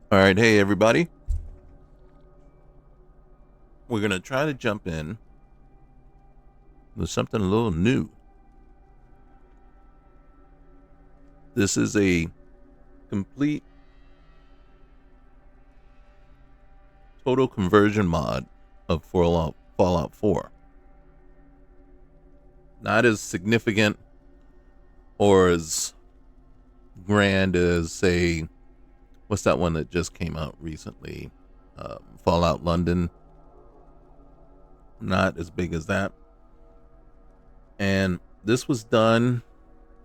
All right, hey everybody. We're going to try to jump in with something a little new. This is a complete total conversion mod of Fallout 4. Not as significant or as grand as, say, what's that one that just came out recently? Fallout London. Not as big as that. And this was done,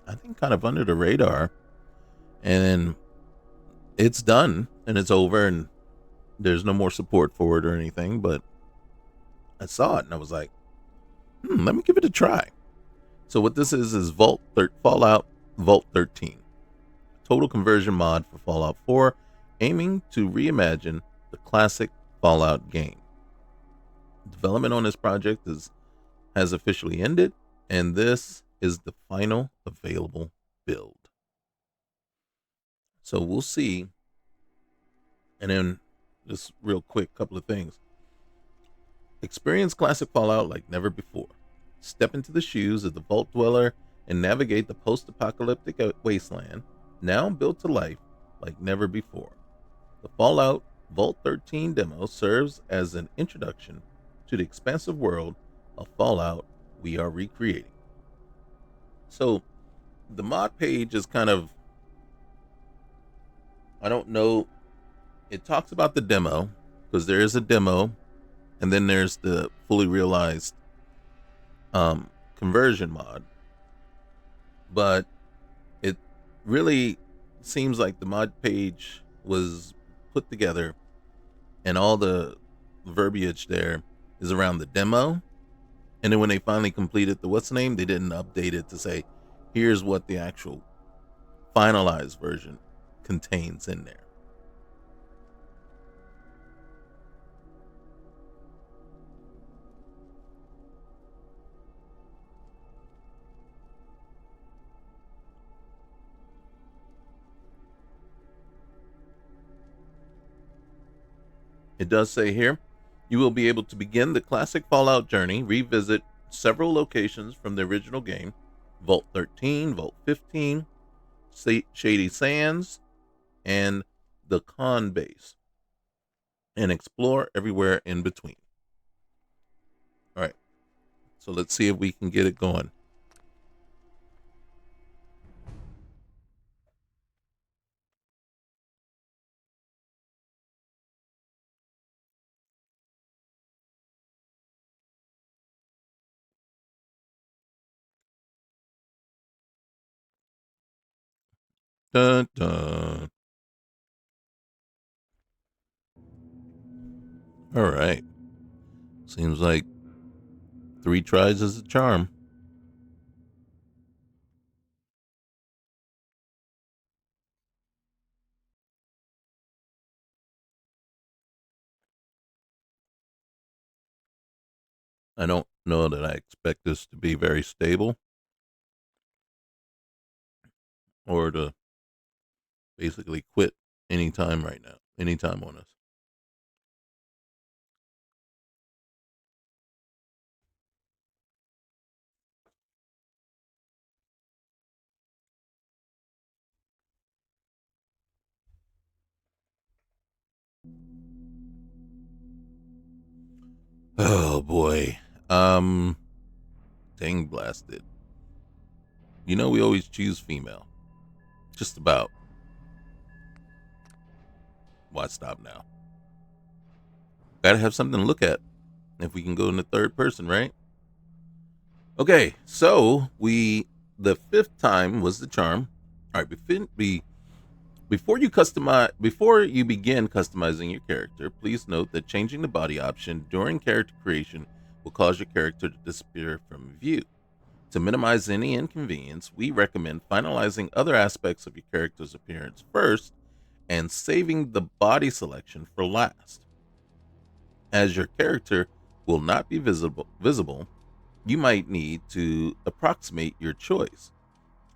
I think, kind of under the radar. And it's done and it's over, and there's no more support for it or anything. But I saw it and I was like, let me give it a try. So what this is Fallout Vault 13, total conversion mod for Fallout 4, aiming to reimagine the classic Fallout game. Development on this project has officially ended, and this is the final available build. So we'll see. And then just real quick, couple of things. Experience classic Fallout like never before. Step into the shoes of the Vault Dweller and navigate the post-apocalyptic wasteland, now built to life like never before. The Fallout Vault 13 demo serves as an introduction to the expansive world of Fallout we are recreating. So, the mod page is kind of, I don't know, it talks about the demo, because there is a demo, and then there's the fully realized conversion mod. But it really seems like the mod page was put together and all the verbiage there is around the demo. And then when they finally completed the what's the name, they didn't update it to say, here's what the actual finalized version contains in there. It does say here, you will be able to begin the classic Fallout journey, revisit several locations from the original game, Vault 13, Vault 15, Shady Sands, and the con base, and explore everywhere in between. All right, so let's see if we can get it going. Dun, dun. All right, seems like 3 tries is a charm. I don't know that I expect this to be very stable or to basically quit anytime right now, anytime on us. Oh boy. Um Dang blasted. You know we always choose female. Just about. Why stop now? Gotta have something to look at. If we can go in the third person, right? Okay, so the fifth time was the charm. All right, before you begin customizing your character, please note that changing the body option during character creation will cause your character to disappear from view. To minimize any inconvenience, we recommend finalizing other aspects of your character's appearance first and saving the body selection for last. As your character will not be visible, you might need to approximate your choice.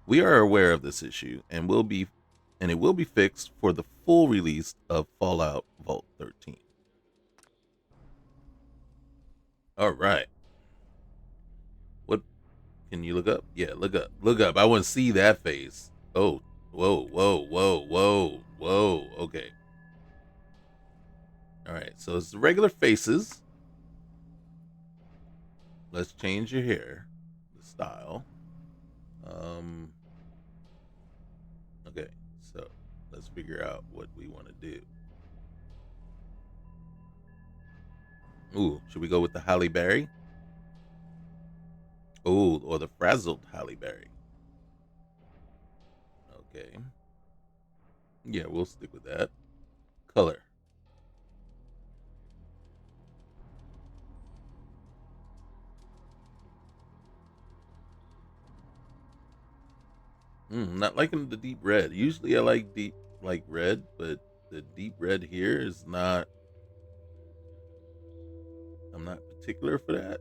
We are aware of this issue and will be and it will be fixed for the full release of Fallout Vault 13. All right. What can you look up? Yeah, look up. Look up. I want to see that face. Oh, whoa, whoa, whoa, whoa, whoa. Okay. All right. So it's the regular faces. Let's change your hair, the style. Um. Okay. So let's figure out what we want to do. Ooh, should we go with the Halle Berry? Ooh, or the frazzled Halle Berry? Okay. Yeah, we'll stick with that. Color. Not liking the deep red. Usually I like deep like red, but the deep red here is not. I'm not particular for that.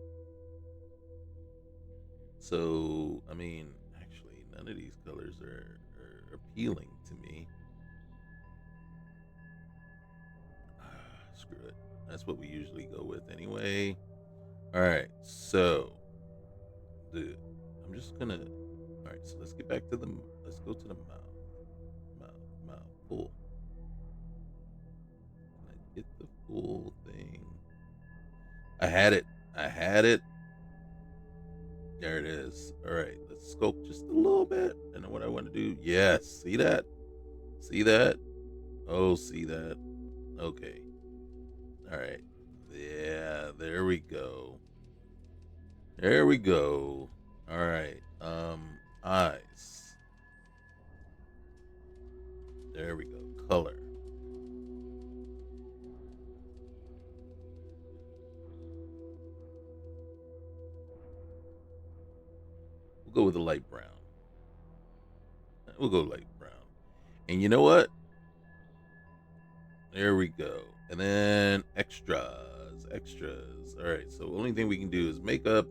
So I mean, actually, none of these colors are appealing to me. Screw it. That's what we usually go with anyway. All right, so the I'm just gonna. All right, so let's get back to the. Let's go to the mouth, mouth, full. Can I get the full thing? I had it. I had it. There it is. All right, let's sculpt just a little bit. And then what I want to do, yes, see that? See that? Oh, see that? Okay. All right. Yeah, there we go. There we go. All right. Eyes. There we go. Color. We'll go with a light brown. We'll go light brown. And you know what? There we go. And then extras, extras. All right. So the only thing we can do is makeup.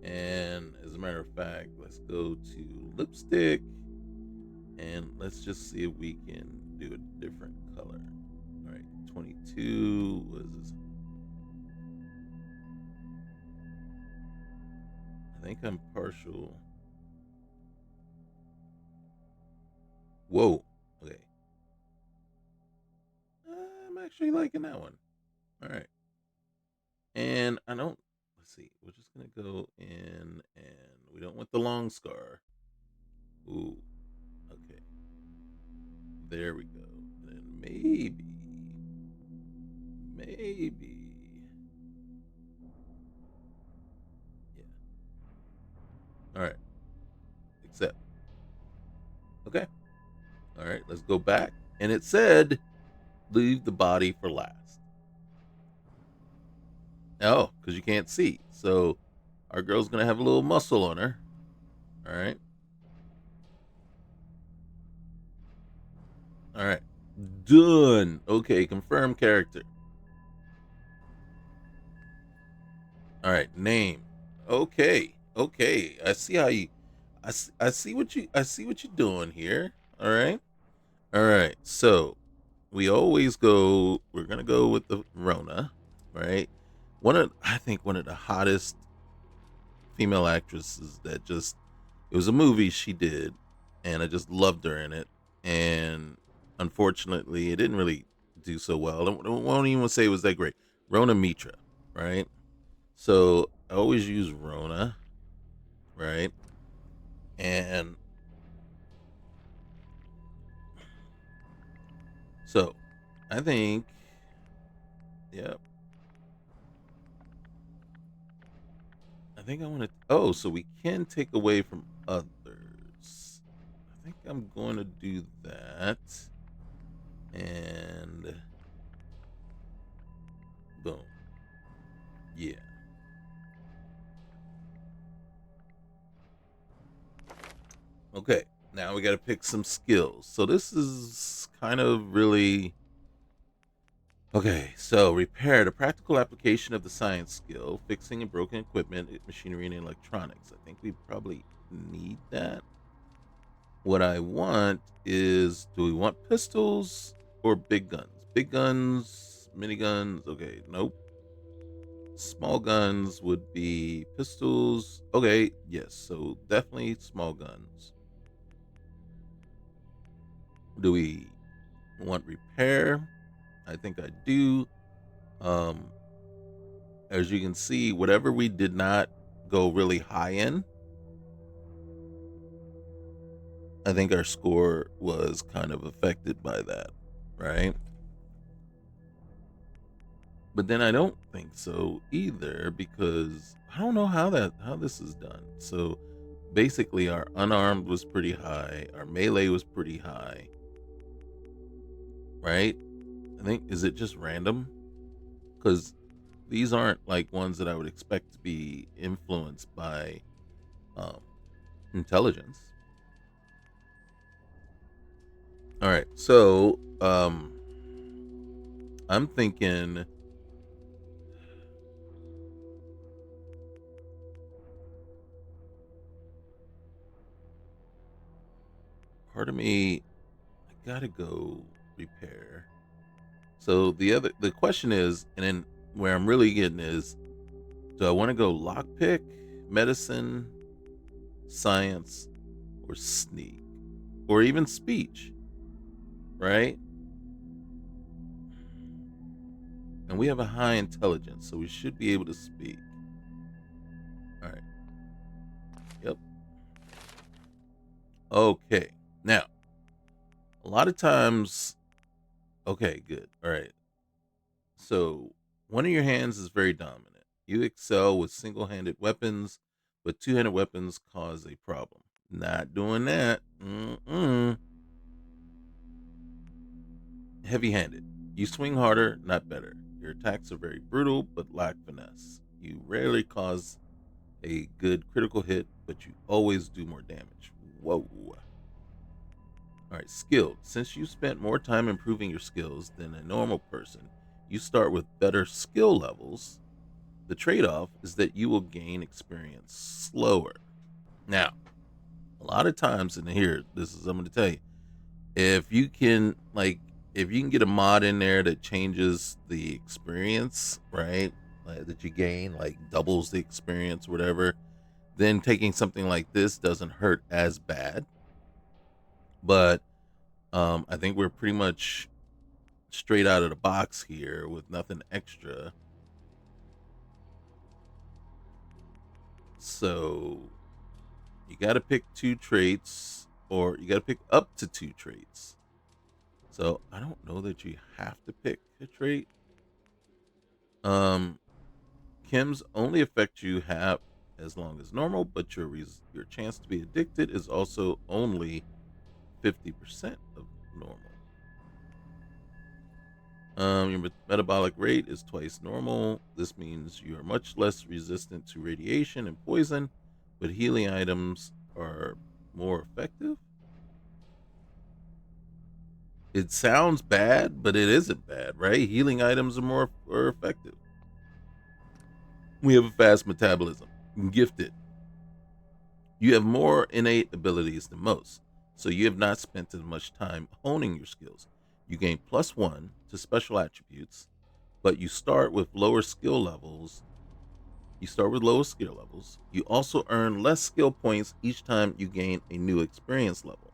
And as a matter of fact, let's go to lipstick. And let's just see if we can do a different color. All right. 22 was this? I think I'm partial. Whoa. Okay. I'm actually liking that one. All right. And I don't, let's see, we're just going to go in and we don't want the long scar. Ooh, okay. There we go. And maybe, yeah. All right. Accept. Okay. All right. Let's go back. And it said, leave the body for last. Oh, because you can't see. So our girl's going to have a little muscle on her. All right. All right. Done. Okay. Confirm character. All right. Name. Okay. Okay. I see how you. I see what you. I see what you're doing here. All right. All right. So we always go. We're gonna go with the Rona, right? I think one of the hottest female actresses that just. It was a movie she did, and I just loved her in it. And unfortunately, it didn't really do so well. I won't even say it was that great. Rona Mitra, right? So I always use Rona, right? And so I think, yeah, I think I want to. Oh, so we can take away from others. I think I'm going to do that. And boom. Yeah. Okay. Now we got to pick some skills. So this is kind of really. Okay, so repair, the practical application of the science skill, fixing and broken equipment, machinery, and electronics. I think we probably need that. What I want is, do we want pistols or big guns? Big guns, miniguns. Okay, nope. Small guns would be pistols. Okay, yes. So definitely small guns. Do we want repair? I think I do. Um, as you can see, whatever we did not go really high in, I think our score was kind of affected by that, right? But then I don't think so either, because I don't know how this is done. So basically our unarmed was pretty high, our melee was pretty high, right? I think, is it just random? Cuz these aren't like ones that I would expect to be influenced by um intelligence. All right. So, I'm thinking, part of me, I got to go repair. So the question is, and then where I'm really getting is, do I want to go lockpick, medicine, science, or sneak, or even speech, right? And we have a high intelligence, so we should be able to speak. All right. Yep. Okay. Now, a lot of times, okay, good. All right. So, one of your hands is very dominant. You excel with single-handed weapons, but two-handed weapons cause a problem. Not doing that. Mm-mm. Heavy-handed. You swing harder, not better. Your attacks are very brutal, but lack finesse. You rarely cause a good critical hit, but you always do more damage. Whoa. All right, skilled. Since you spent more time improving your skills than a normal person, you start with better skill levels. The trade off is that you will gain experience slower. Now, a lot of times in here, this is, I'm going to tell you, if you can, like, if you can get a mod in there that changes the experience, right? Like, that you gain, like doubles the experience, whatever, then taking something like this doesn't hurt as bad. But I think we're pretty much straight out of the box here with nothing extra. So you got to pick two traits, or you got to pick up to two traits. So I don't know that you have to pick a trait. Um, Chems only affect you half as long as normal, but your chance to be addicted is also only 50% of normal. Your metabolic rate is twice normal. This means you are much less resistant to radiation and poison, but healing items are more effective. It sounds bad, but it isn't bad, right? Healing items are effective. We have a fast metabolism. Gifted. You have more innate abilities than most, so you have not spent as much time honing your skills. You gain +1 to special attributes, but you start with lower skill levels. You start with lower skill levels. You also earn less skill points each time you gain a new experience level.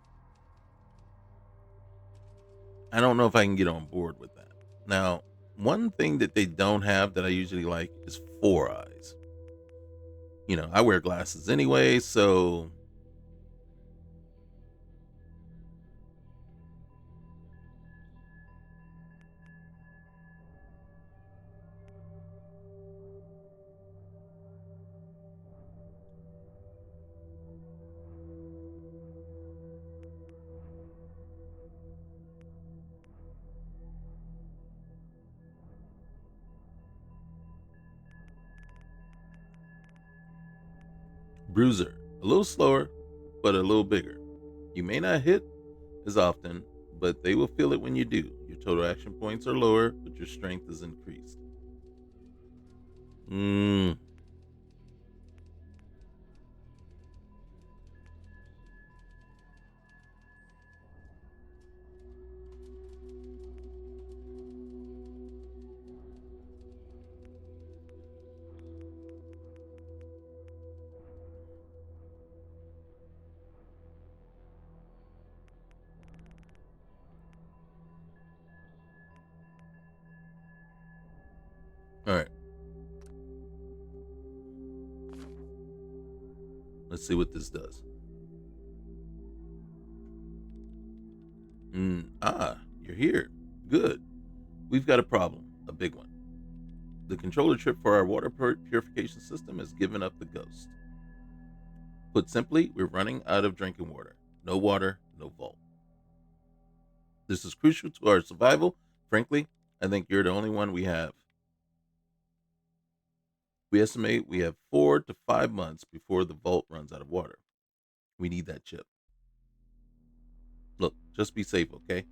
I don't know if I can get on board with that. Now, one thing that they don't have that I usually like is four eyes. I wear glasses anyway, so bruiser, a little slower, but a little bigger. You may not hit as often, but they will feel it when you do. Your total action points are lower, but your strength is increased. Mm, All right. Let's see what this does. You're here. Good. We've got a problem, a big one. The controller chip for our water purification system has given up the ghost. Put simply, we're running out of drinking water. No water, no vault. This is crucial to our survival. Frankly, I think you're the only one we have. We estimate we have 4 to 5 months before the vault runs out of water. We need that chip. Look, just be safe, okay?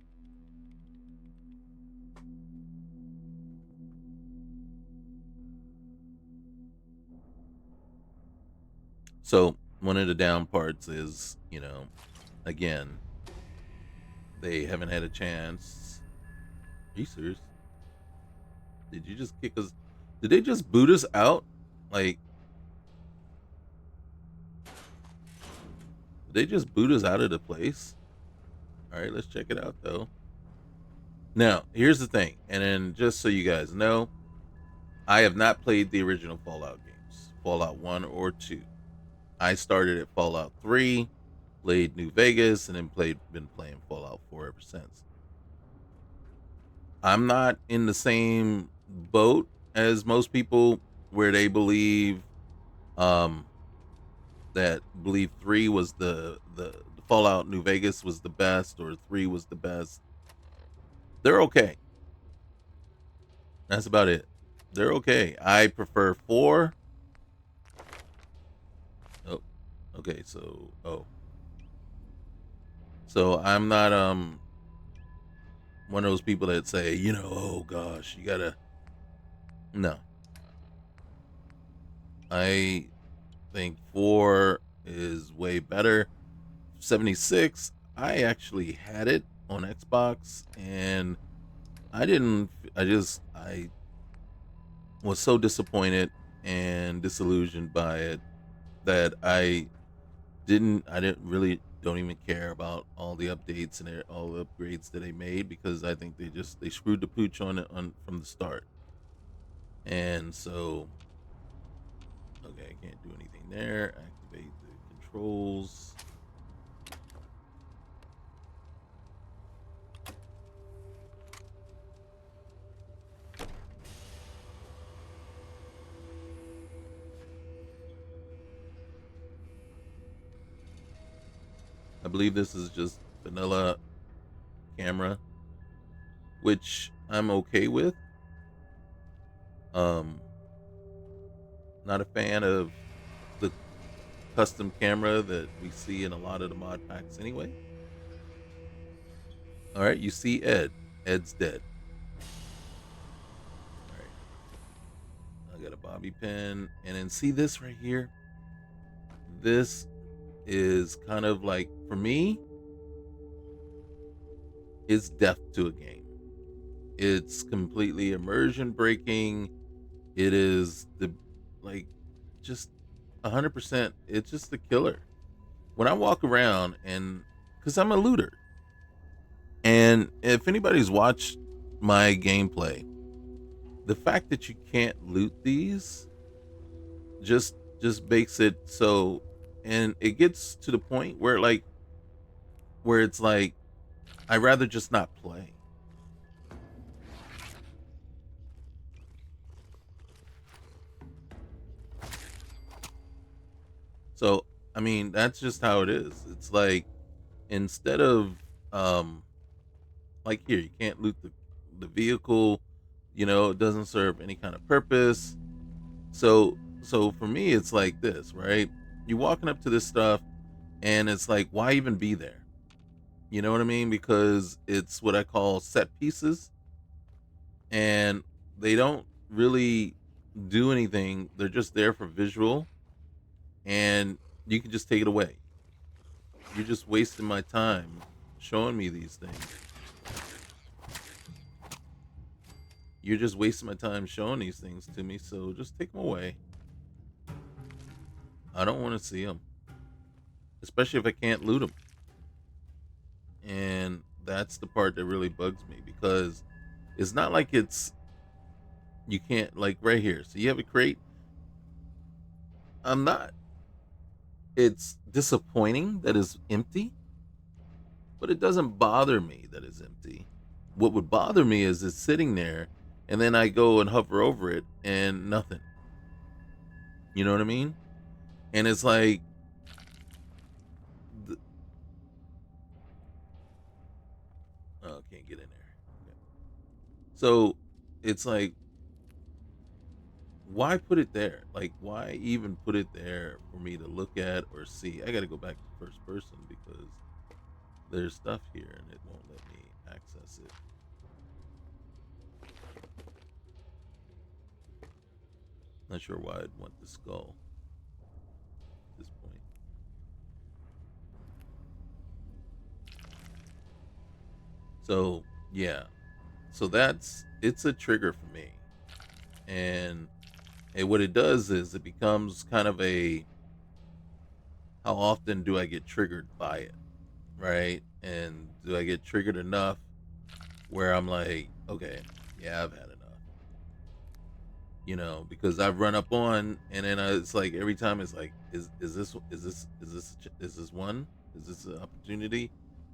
So, one of the down parts is, again, they haven't had a chance. Are you serious? Did you just kick us? Did they just boot us out? Like, did they just boot us out of the place? All right, let's check it out, though. Now, here's the thing. And then, just so you guys know, I have not played the original Fallout games, Fallout 1 or 2. I started at Fallout 3, played New Vegas, and then been playing Fallout 4 ever since. I'm not in the same boat as most people where they believe um that believe 3 was the Fallout New Vegas was the best or 3 was the best. They're okay. That's about it. They're okay. I prefer 4. Oh, okay. So I'm not one of those people that say, oh gosh, you gotta. No, I think 4 is way better. 76, I actually had it on Xbox, and I was so disappointed and disillusioned by it that I didn't really don't even care about all the updates and all the upgrades that they made, because I think they screwed the pooch on it from the start. And so, okay, I can't do anything there. Activate the controls. I believe this is just vanilla camera, which I'm okay with. Um, Not a fan of the custom camera that we see in a lot of the mod packs anyway. All right, you see Ed. Ed's dead. All right, I got a bobby pin, and then see this right here. This is kind of like, for me, it's death to a game. It's completely immersion breaking. It is like just 100%. It's just the killer. When I walk around, and because I'm a looter, and if anybody's watched my gameplay, the fact that you can't loot these just makes it so, and it gets to the point where it's like I'd rather just not play. So I mean, that's just how it is. It's like, instead of um like, here, you can't loot the vehicle, it doesn't serve any kind of purpose. So for me, it's like this, right? You're walking up to this stuff, and it's like, why even be there? You know what I mean? Because it's what I call set pieces, and they don't really do anything. They're just there for visual, and you can just take it away. You're just wasting my time showing me these things. You're just wasting my time showing these things to me, so just take them away. I don't want to see them, especially if I can't loot them. And that's the part that really bugs me, because it's not like it's You can't, like right here. So you have a crate. I'm not. It's disappointing that it's empty, but it doesn't bother me that it's empty. What would bother me is it's sitting there, and then I go and hover over it and nothing. You know what I mean? And it's like, oh, can't get in there. Okay. So it's like, why put it there? Like, why even put it there for me to look at or see? I got to go back to first person because there's stuff here and it won't let me access it. Not sure why I'd want the skull at this point. So, yeah. So it's a trigger for me. And what it does is it becomes kind of a, how often do I get triggered by it? Right? And do I get triggered enough where I'm like, okay, yeah, I've had enough. Because I've run up on, and then it's like every time it's like, is this one? Is this an opportunity?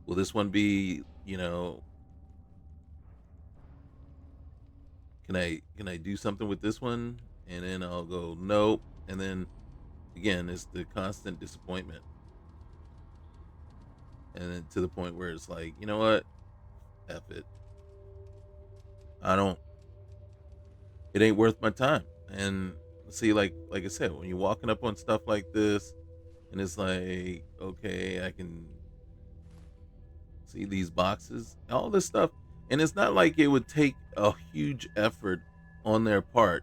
Will this one be, can I do something with this one? And then I'll go nope, and then again it's the constant disappointment, and then to the point where it's like, you know what, F it, I don't, it ain't worth my time. And see, like I said, when you're walking up on stuff like this, and it's like, okay, I can see these boxes, all this stuff, and it's not like it would take a huge effort on their part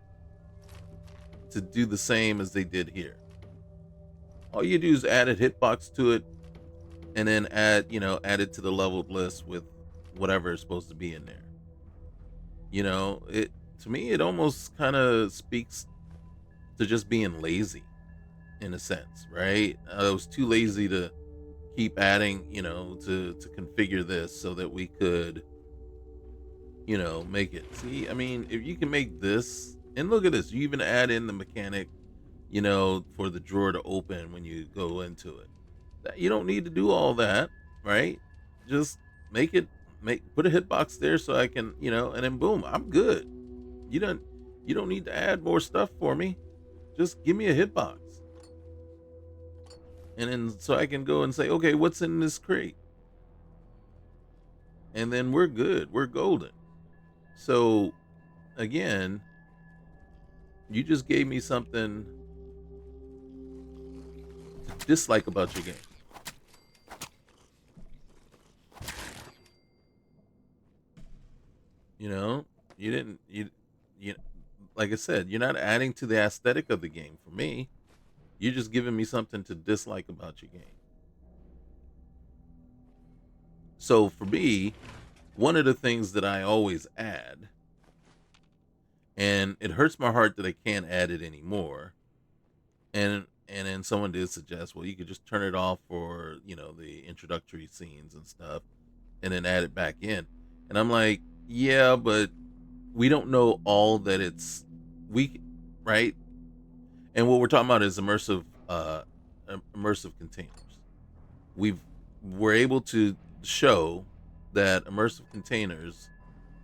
to do the same as they did here. All you do is add a hitbox to it, and then add it to the leveled list with whatever is supposed to be in there. It, to me, it almost kind of speaks to just being lazy in a sense, right? I was too lazy to keep adding, to configure this so that we could, make it. See, I mean, if you can make this, and look at this, you even add in the mechanic, for the drawer to open when you go into it. You don't need to do all that, right? Just make it, put a hitbox there so I can, and then boom, I'm good. You don't you don't need to add more stuff for me. Just give me a hitbox. And then so I can go and say, okay, what's in this crate? And then we're good. We're golden. So again, you just gave me something to dislike about your game. You know, you didn't you like I said, you're not adding to the aesthetic of the game for me. You're just giving me something to dislike about your game. So for me, one of the things that I always add, and it hurts my heart that I can't add it anymore. And then someone did suggest, well, you could just turn it off for, the introductory scenes and stuff, and then add it back in. And I'm like, yeah, but we don't know all that it's we right. And what we're talking about is immersive containers. We're able to show that immersive containers,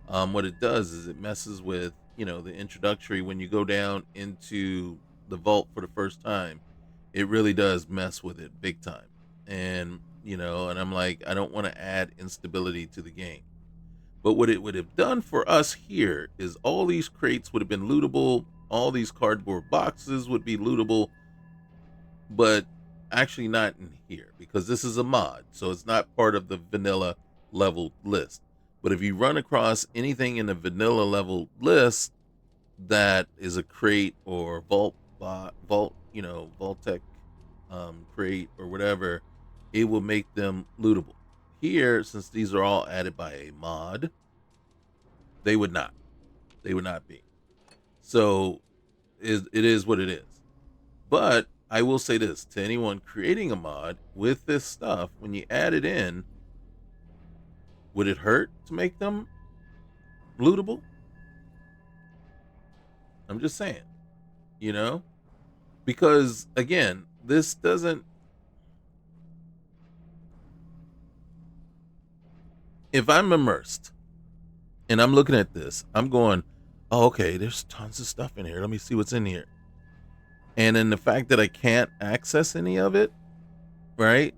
what it does is it messes with, the introductory. When you go down into the vault for the first time, it really does mess with it big time. And and I'm like, I don't want to add instability to the game. But what it would have done for us here is all these crates would have been lootable, all these cardboard boxes would be lootable, but actually not in here because this is a mod, so it's not part of the vanilla level list. But if you run across anything in the vanilla level list that is a crate or Vault-Tec crate or whatever, it will make them lootable. Here, since these are all added by a mod, they would not. They would not be. So it is what it is. But I will say this to anyone creating a mod with this stuff, when you add it in, would it hurt to make them lootable? I'm just saying, you know, because again, this doesn't. If I'm immersed and I'm looking at this, I'm going, oh, okay, there's tons of stuff in here. Let me see what's in here. And then the fact that I can't access any of it, right?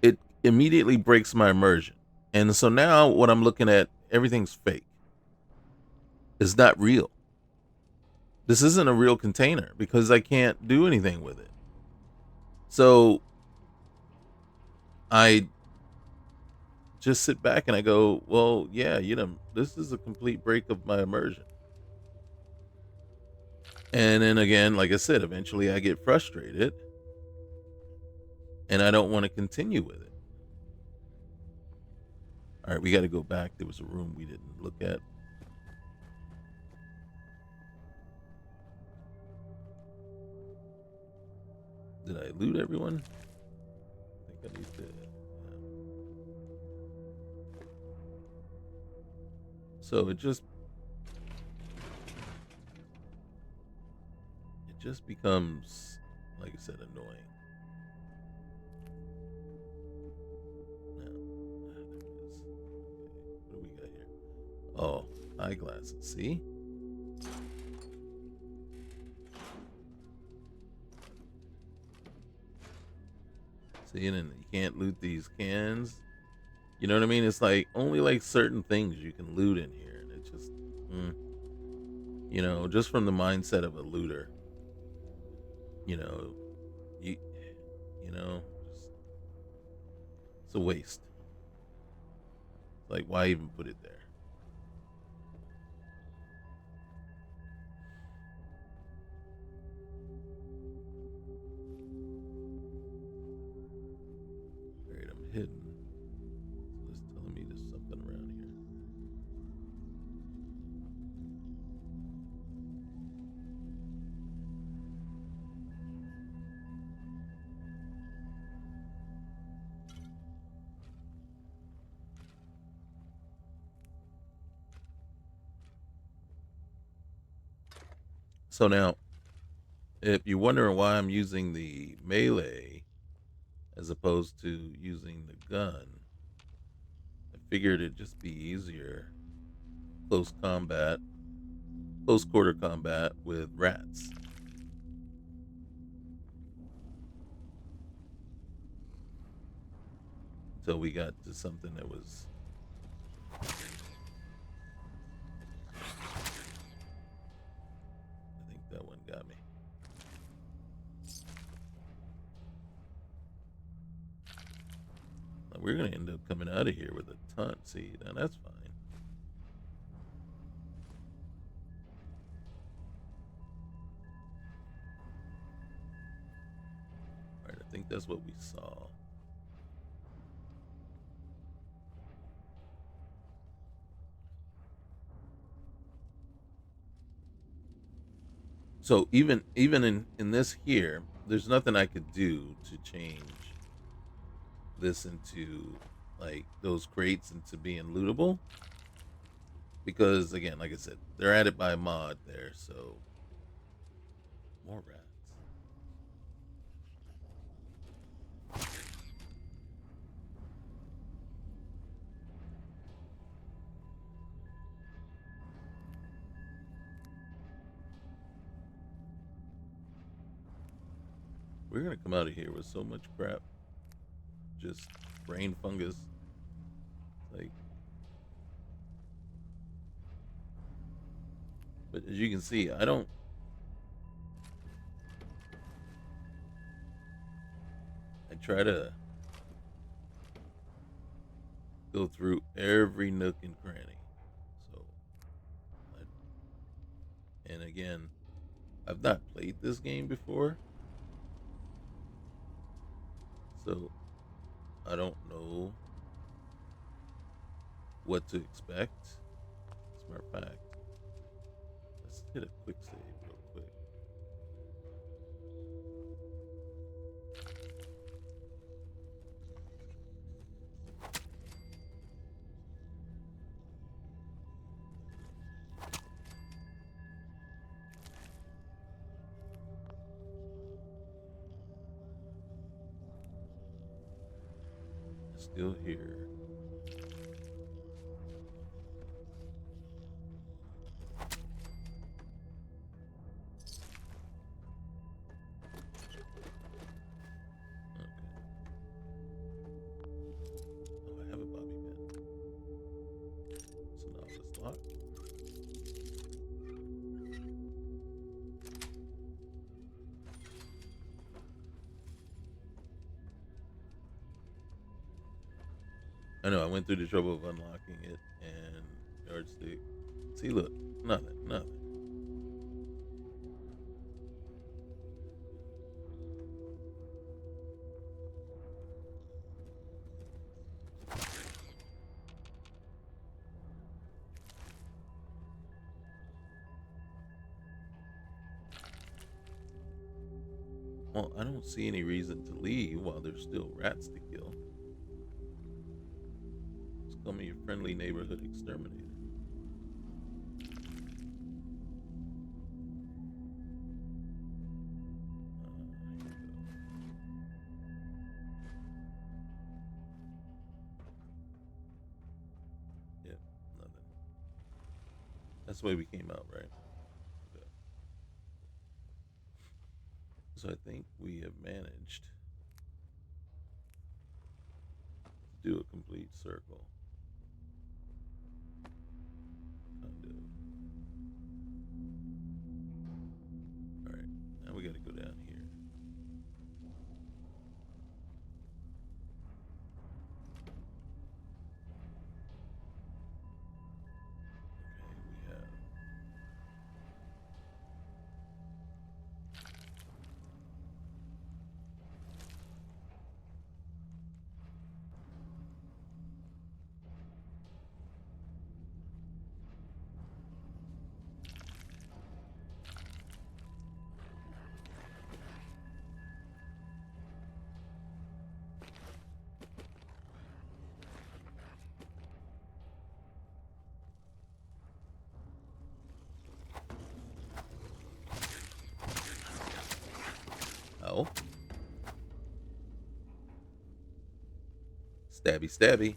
It immediately breaks my immersion. And so now what I'm looking at, everything's fake. It's not real. This isn't a real container because I can't do anything with it. So I just sit back and I go, well, yeah, this is a complete break of my immersion. And then again, like I said, eventually I get frustrated and I don't want to continue with it. All right, we got to go back. There was a room we didn't look at. Did I loot everyone? I think I need to. Yeah. So it just becomes, like I said, annoying. Now, there it is. Okay, what do we got here? Oh, eyeglasses. See? See, and then you can't loot these cans. You know what I mean? It's like only like certain things you can loot in here, and it just, just from the mindset of a looter, you know, you, just it's a waste. Like, why even put it there? All right, I'm hidden. So it's telling me there's something around here. So now, if you're wondering why I'm using the melee as opposed to using the gun, I figured it'd just be easier close combat, close quarter combat with rats. Until we got to something that was. I think that one got me. Now we're going to end up coming out of here with a ton. See, now that's fine. All right, I think that's what we saw. So even in this here, there's nothing I could do to change this into like those crates into being lootable, because again, like I said, they're added by mod there. So more rats. We're gonna come out of here with so much crap, just brain fungus. Like, but as you can see, I don't. I try to go through every nook and cranny. So, and again, I've not played this game before, so I don't know what to expect. As a matter of fact, let's hit a quick save real quick. Still here. I know I went through the trouble of unlocking it and yardstick. See, look, nothing. Well, I don't see any reason to leave while there's still rats to kill. Just call me your friendly neighborhood exterminator. Yep, nothing. That's the way we came out, right? Okay. So I think we have managed to do a complete circle. Kind of. Alright, now we gotta go down here. Oh. Stabby, stabby.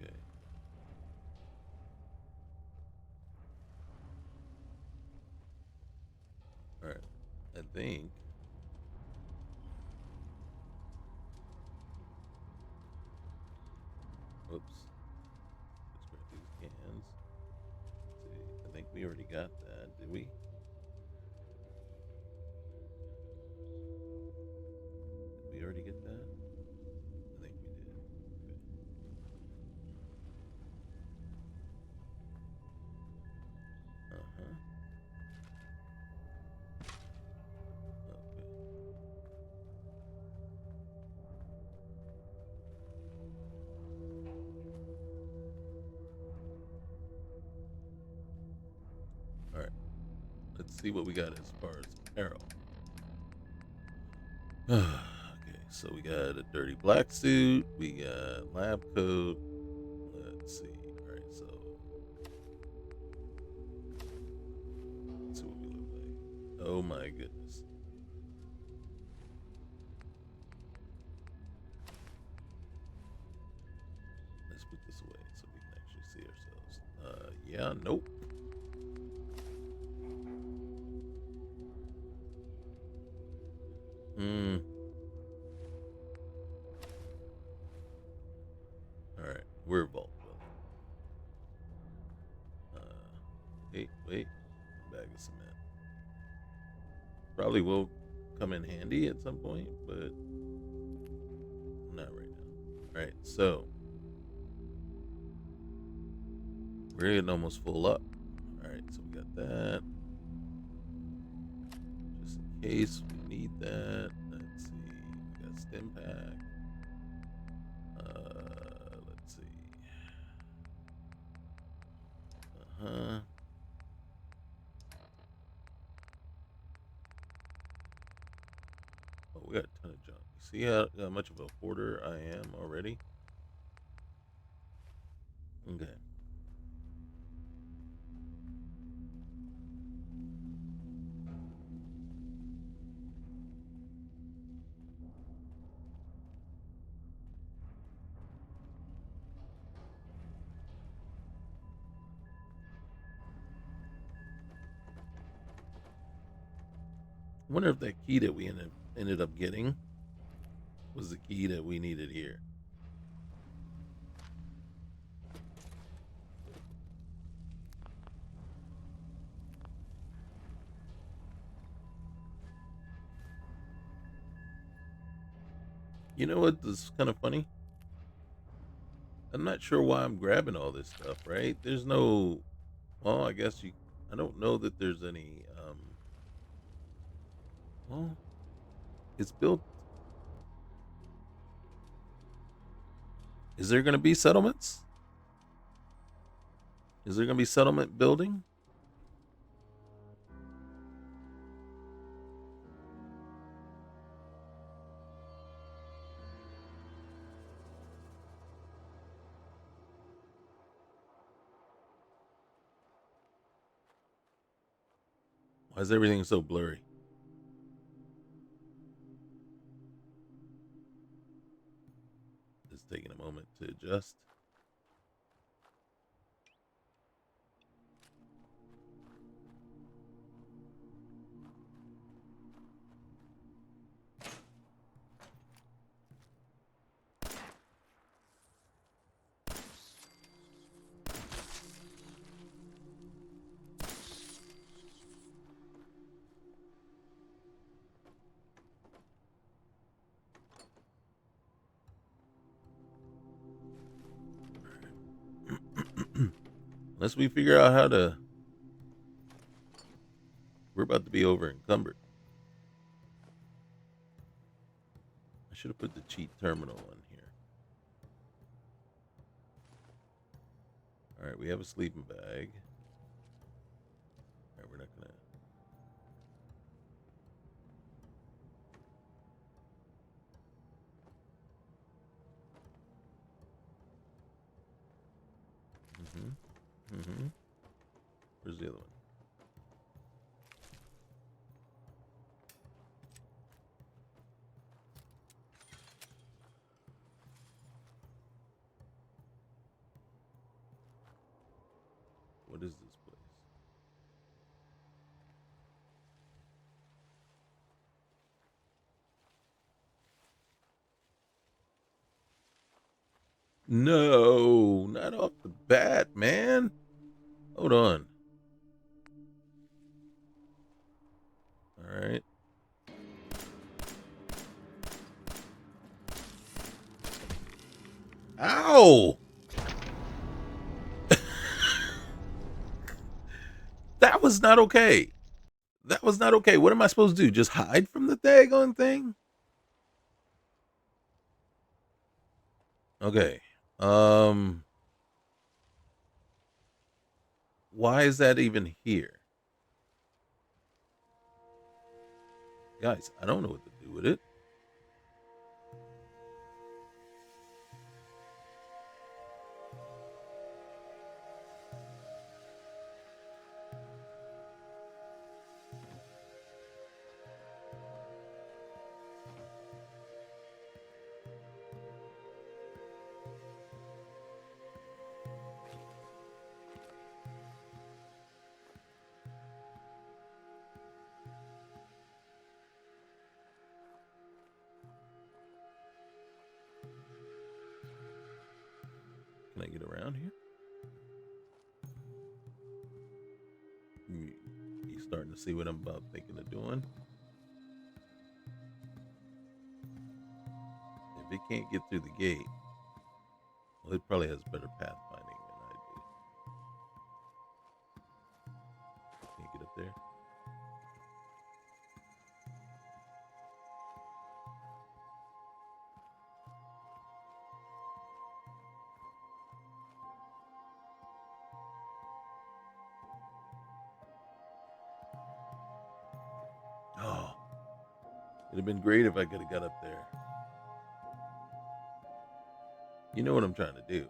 Okay. Alright. I think. Oops. Let's grab these cans. Let's see. I think we already got that. Did we? Did we already get that? I think we did. Okay. Uh-huh. Okay. Alright. Let's see what we got as far as apparel. Okay, so we got a dirty black suit, we got lab coat. Let's see. Alright, so let's see what we look like. Oh my goodness. Let's put this away so we can actually see ourselves. Yeah, nope. Hmm. Alright, we're vault building. Wait. Bag of cement. Probably will come in handy at some point, but not right now. All right, so we're getting almost full up. All right, so we got that. Just in case we need that. Let's see. We got stim pack. Let's see. Uh-huh. Oh, we got a ton of junk. You see how much of a hoarder I am already? Okay. I wonder if that key that we ended up getting was the key that we needed here. You know what is kind of funny? I'm not sure why I'm grabbing all this stuff, right? There's no, well, I guess I don't know that there's any, well, it's built. Is there going to be settlements? Is there going to be settlement building? Why is everything so blurry? It's taking a moment to adjust. Unless we figure out how to. We're about to be over encumbered. I should have put the cheat terminal on here. All right, we have a sleeping bag. All right, we're not gonna. Where's the other one? What is this place? No, not off the bat, man. Hold on. All right. Ow! That was not okay. That was not okay. What am I supposed to do? Just hide from the daggone thing? Okay. Um why is that even here? Guys, I don't know what to do with it. Can I get around here? You starting to see what I'm about thinking of doing? If it can't get through the gate, Well, it probably has better pathfinding than I do. Can't get up there. Oh, it'd have been great if I could have got up there. You know what I'm trying to do?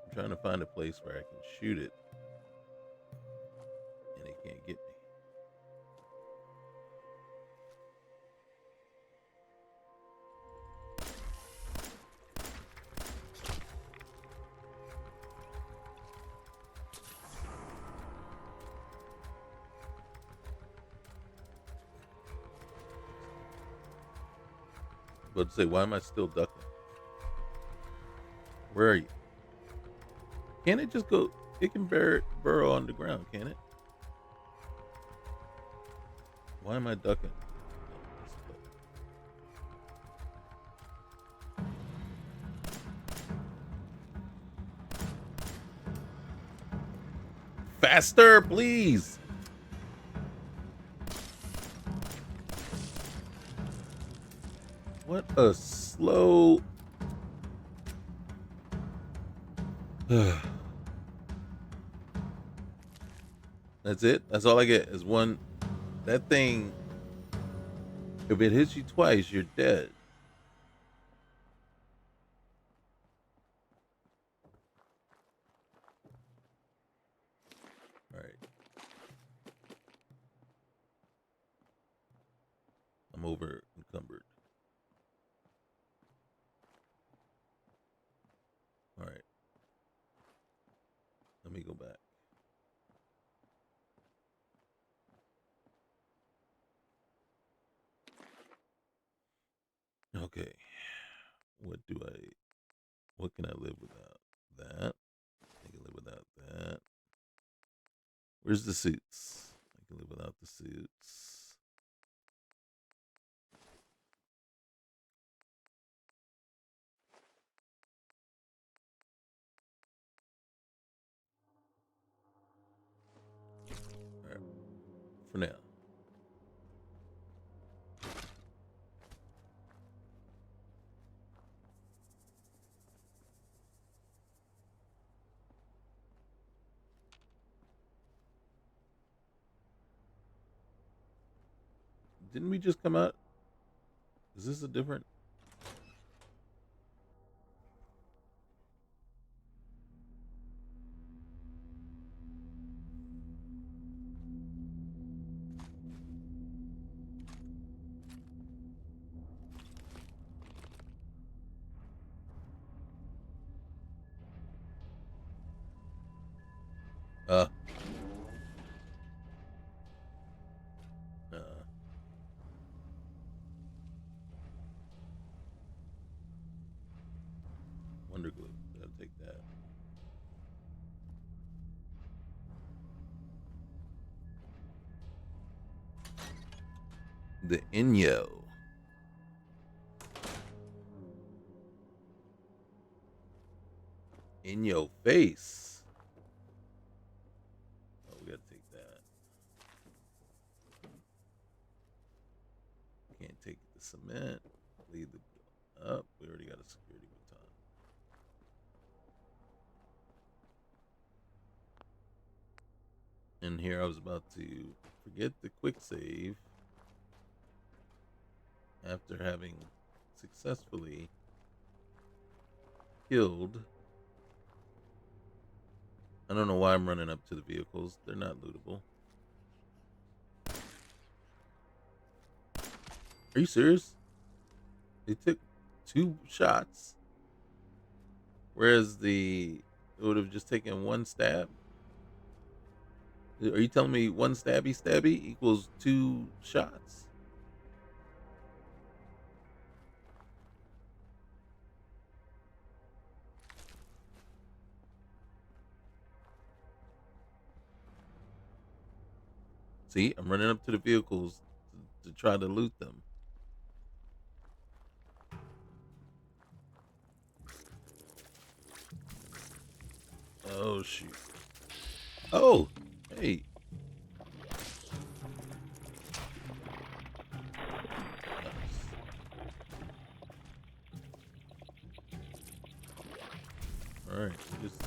I'm trying to find a place where I can shoot it and it can't get me. But say, why am I still ducking? Where are you? Can't it just go? It can burrow underground, can it? Why am I ducking? Faster, please. What a slow. That's it. That's all I get is one. That thing. If it hits you twice, you're dead. All right. I'm over encumbered. All right. Let me go back. Okay. What can I live without? That. I can live without that. Where's the suits? I can live without the suits. All right. For now. Didn't we just come out? Is this a different? Uh. Uh. Wonder glue. Gotta take that. The Inyo. In your face. Oh, we gotta take that. Can't take the cement. Leave the up. We already got a security baton. And here I was about to forget the quick save after having successfully killed. I don't know why I'm running up to the vehicles. They're not lootable. Are you serious? They took 2 shots, whereas it would have just taken 1 stab. Are you telling me 1 stabby equals 2 shots? See, I'm running up to the vehicles to try to loot them. Oh shoot. Oh, hey. Nice. All right. Just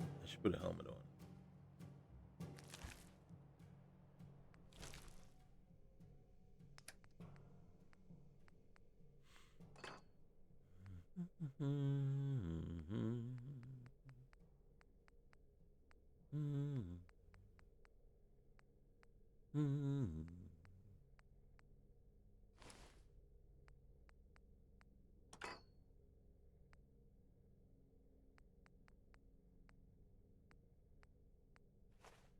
I should put a helmet on.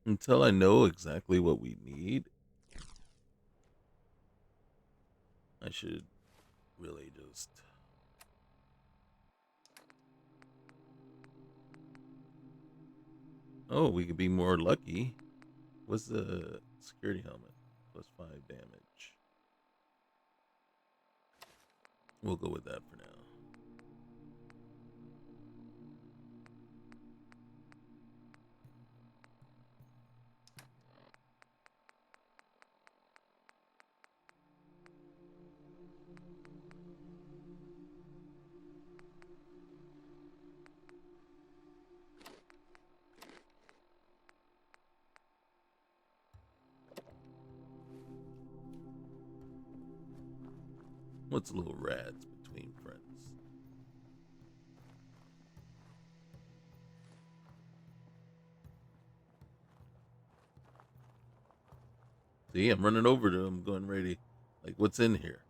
Until I know exactly what we need, I should really just. Oh, we could be more lucky. What's the security helmet? +5 damage. We'll go with that for now. What's little rats between friends? See, I'm running over to him, going ready. Like, what's in here?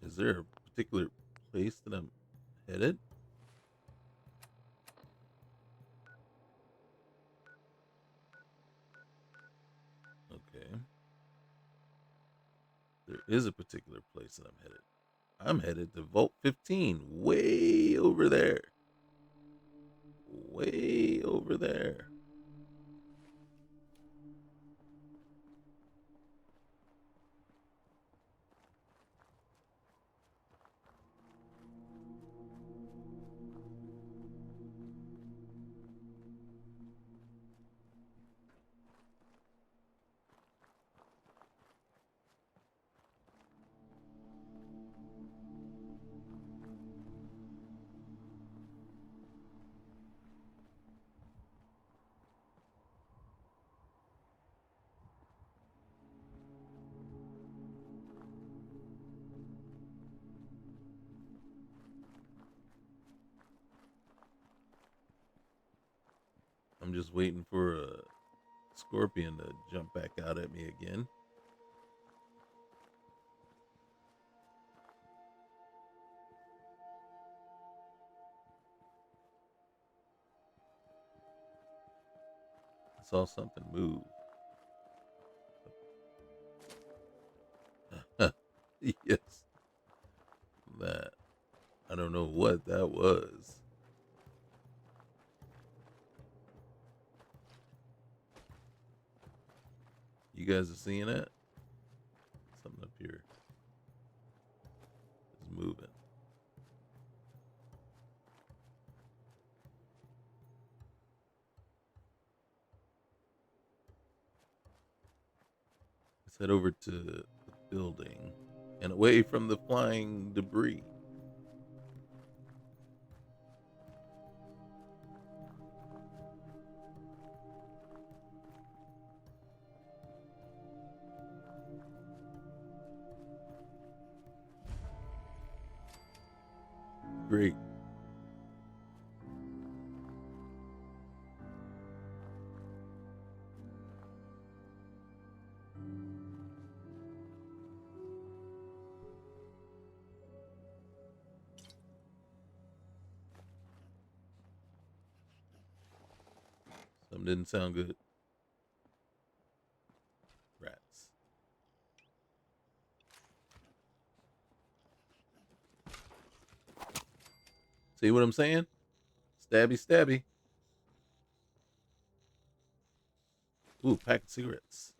Is there a particular place that I'm headed? Okay. There is a particular place that I'm headed. I'm headed to Vault 15, way over there. Way over there. I'm just waiting for a scorpion to jump back out at me again. I saw something move. Yes, that. I don't know what that was. You guys are seeing it? Something up here is moving. Let's head over to the building and away from the flying debris. Great. Something didn't sound good. Rats. See what I'm saying? Stabby, stabby. Ooh, pack of cigarettes.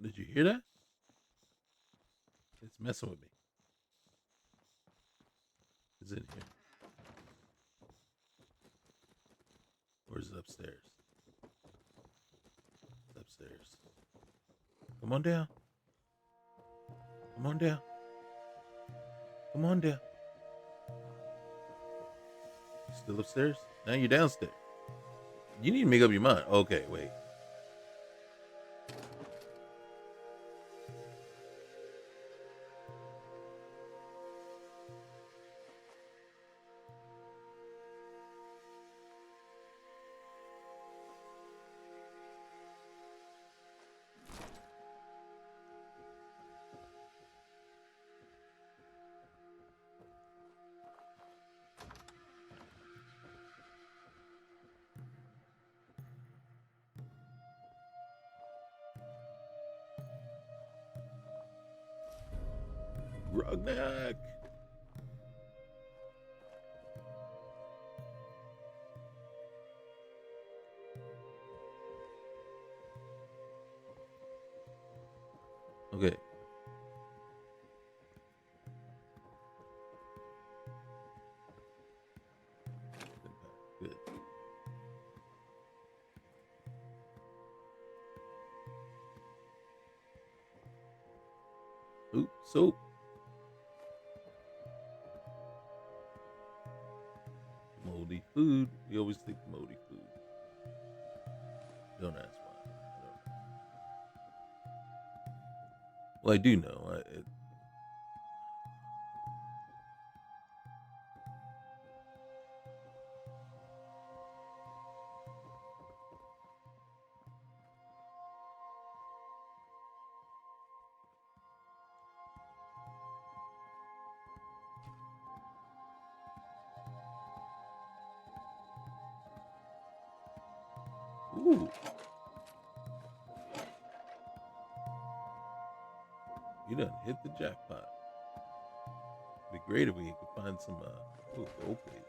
Did you hear that? It's messing with me. Is it here? Or is it upstairs? It's upstairs. Come on down. Come on down. Come on down. Still upstairs? Now you're downstairs. You need to make up your mind. Okay, wait. Rugnack. Okay. Good. Oop, soap. Moldy food. We always take moldy food. Don't ask why. I don't know. Well, I do know. Ooh. You done hit the jackpot. It'd be great if we could find some gold plate.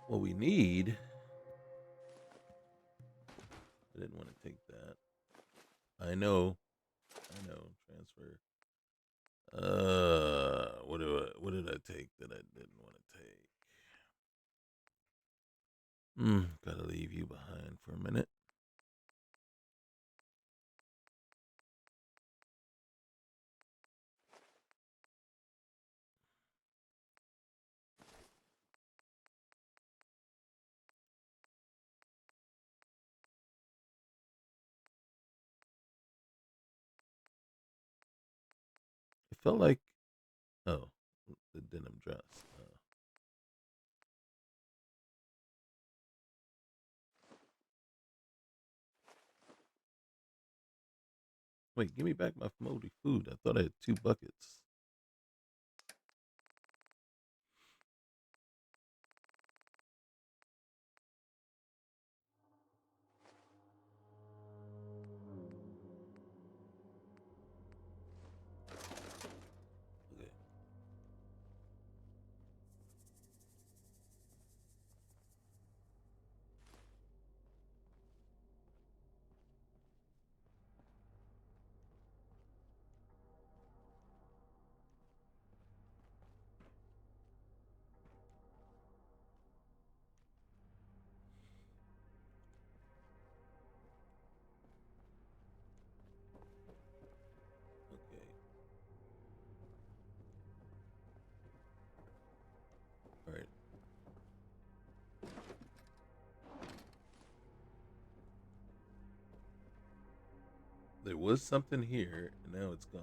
What we need. I didn't want to take that. I know. Transfer. What did I take that I didn't want to take? Gotta leave you behind for a minute. It felt like, oh, the denim dress. Wait, give me back my moldy food. I thought I had 2 buckets. Okay. Okay. All right. There was something here, and now it's gone.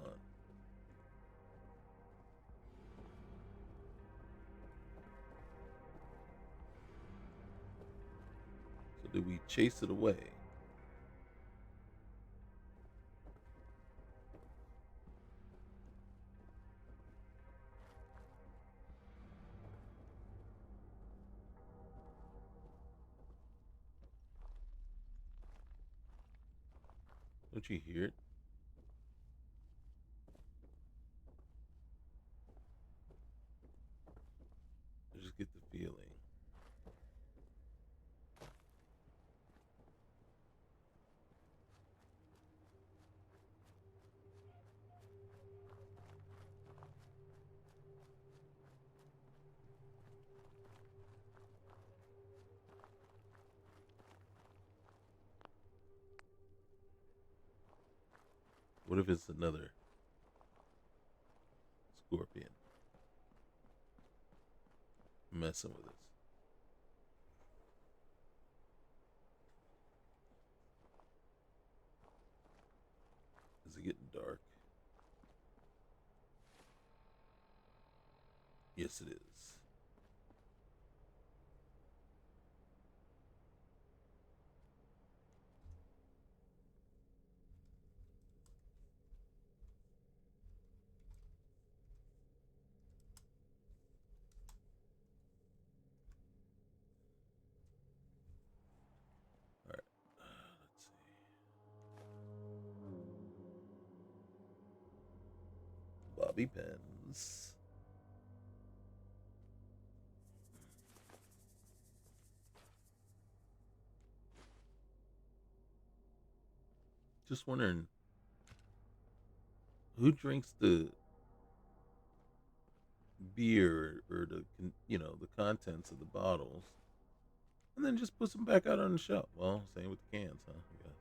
So did we chase it away? Don't you hear it? I just get the feeling. What if it's another scorpion messing with us? Is it getting dark? Yes, it is. All right. Let's see. Bobby pins. Just wondering who drinks the beer or the the contents of the bottles and then just puts them back out on the shelf. Well, same with the cans, huh? I guess.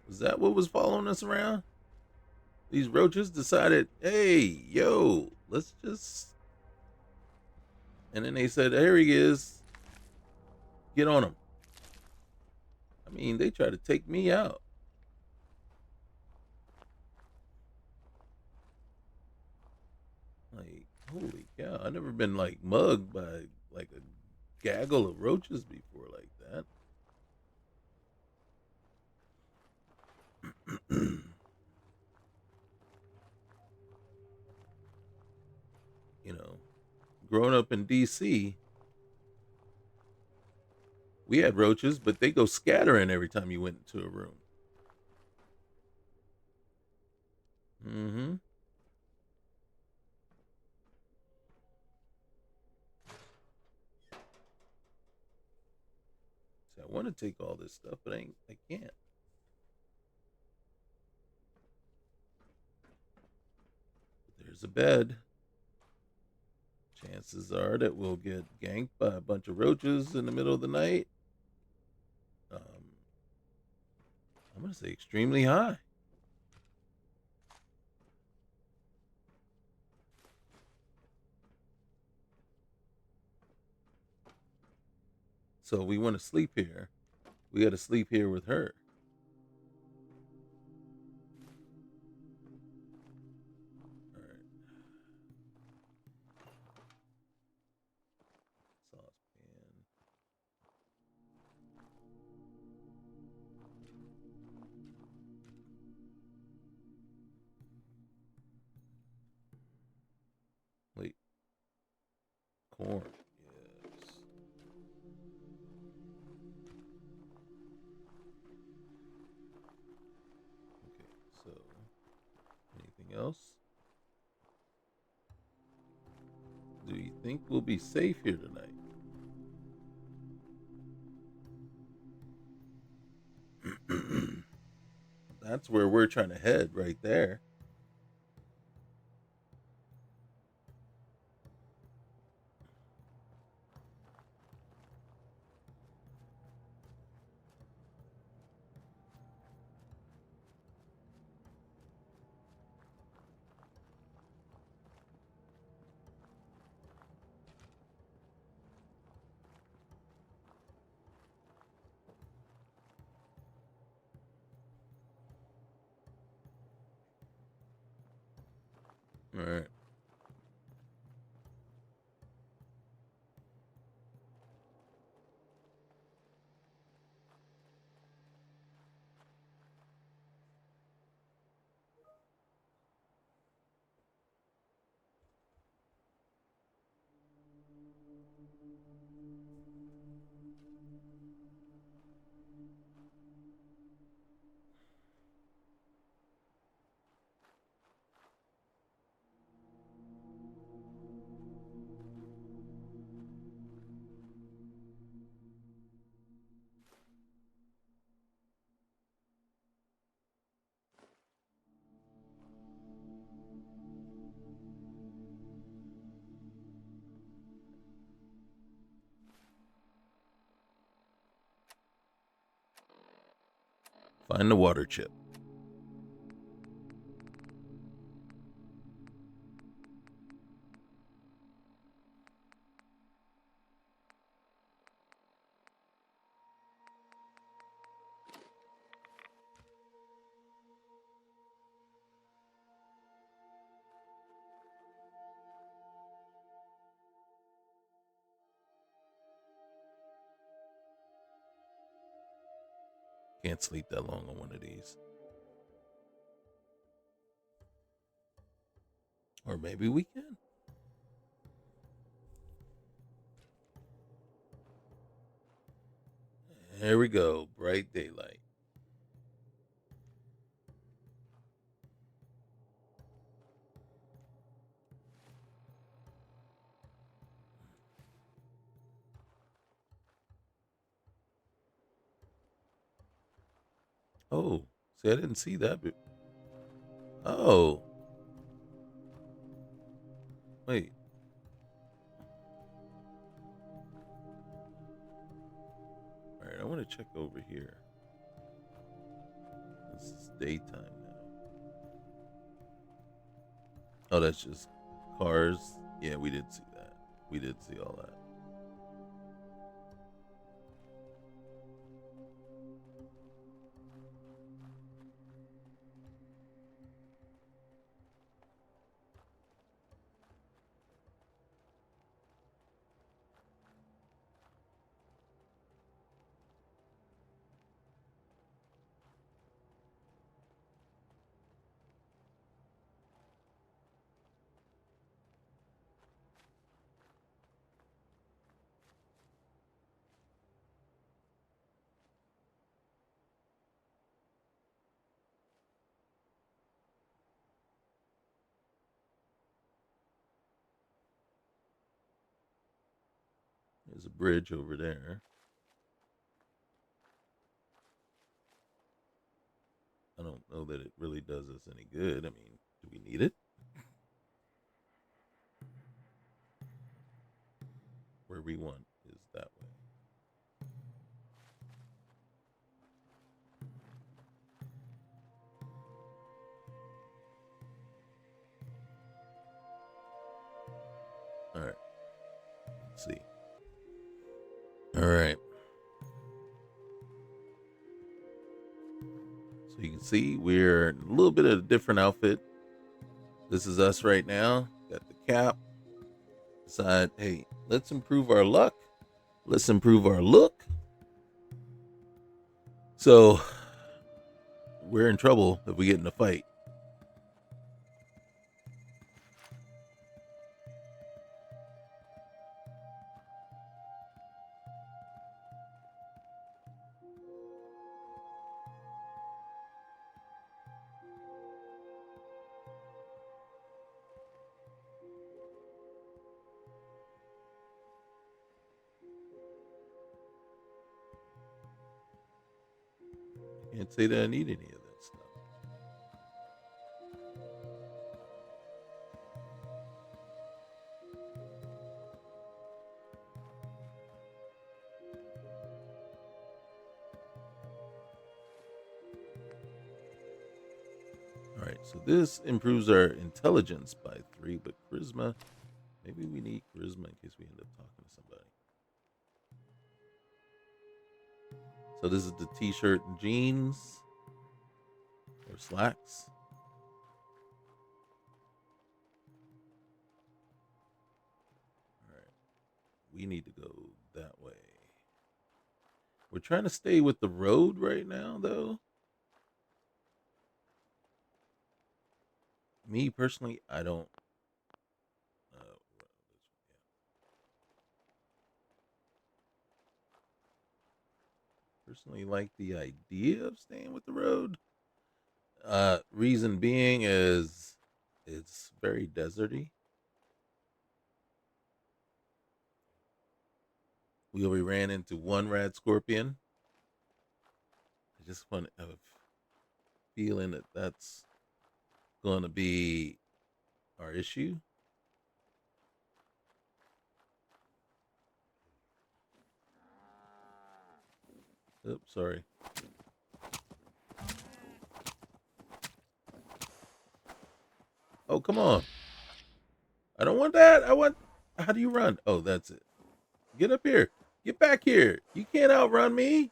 Was that what was following us around? These roaches decided, hey, yo, let's just. And then they said, there he is. Get on him. I mean, they tried to take me out. Like, holy cow. I've never been, like, mugged by, like, a gaggle of roaches before like that. You know, growing up in D.C., we had roaches, but they go scattering every time you went into a room. Mm-hmm. So I want to take all this stuff, but I can't. But there's a bed. Chances are that we'll get ganked by a bunch of roaches in the middle of the night. Um, I'm going to say extremely high. So we want to sleep here. We got to sleep here with her. All right. Saucepan. Wait. Corn. Yes. Okay. So, anything else? Do you think we'll be safe here tonight? That's where we're trying to head right there. All right. Find the water chip. Can't sleep that long on one of these. Or maybe we can. There we go. Bright daylight. Oh, see, I didn't see that. Oh, wait. All right, I want to check over here. This is daytime now. Oh, that's just cars. Yeah, we did see that. We did see all that. There's a bridge over there. I don't know that it really does us any good. I mean, do we need it? Where we want is that way. All right. Let's see. All right. So you can see we're in a little bit of a different outfit. This is us right now. Got the cap. Decide, hey, let's improve our luck. Let's improve our look. So we're in trouble if we get in a fight. Can't say that I need any of that stuff. All right, so this improves our intelligence by 3, but charisma, maybe we need charisma in case we end up talking to somebody. So this is the t-shirt and jeans or slacks. we need to go that way. We're trying to stay with the road right now, though. Me personally, I don't. Personally, like the idea of staying with the road. Reason being is it's very deserty. We only ran into one rad scorpion. I just want a feeling that that's going to be our issue. Oops, sorry. Oh, come on. I don't want that. I want. How do you run? Oh, that's it. Get up here. Get back here. You can't outrun me.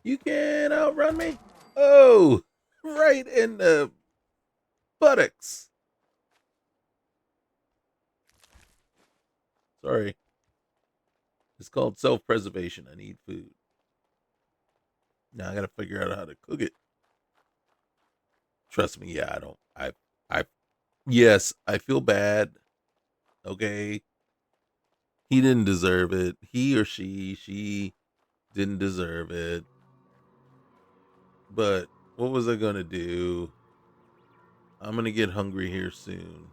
You can't outrun me. Oh, right in the buttocks. Sorry. It's called self-preservation. I need food. Now I got to figure out how to cook it. Trust me. Yeah, I don't. Yes, I feel bad. Okay. He didn't deserve it. He or she didn't deserve it. But what was I going to do? I'm going to get hungry here soon.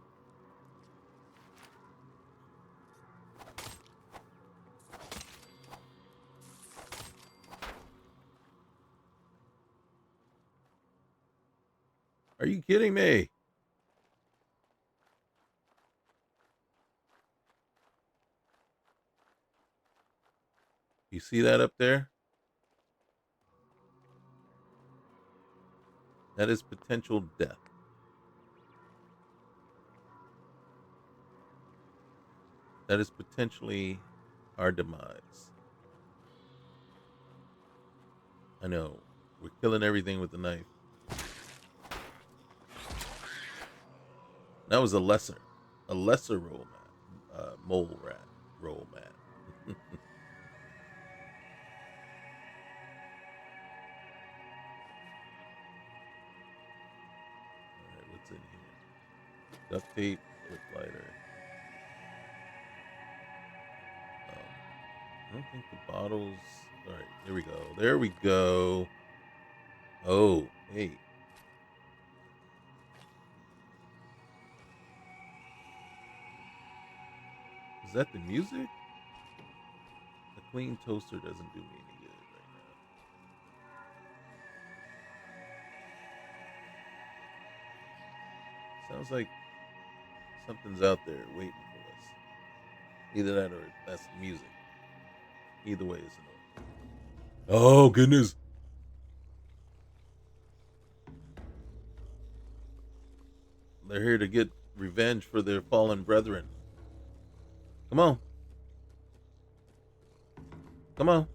Are you kidding me? You see that up there? That is potential death. That is potentially our demise. I know. We're killing everything with the knife. That was a lesser roll mat. Mole rat roll mat. All right, what's in here? Duct tape, lip lighter. I don't think the bottles. All right, there we go. There we go. Oh, hey. Is that the music? The clean toaster doesn't do me any good right now. Sounds like something's out there waiting for us. Either that or that's the music. Either way, it's annoying. Oh, goodness. They're here to get revenge for their fallen brethren. Come on. Come on.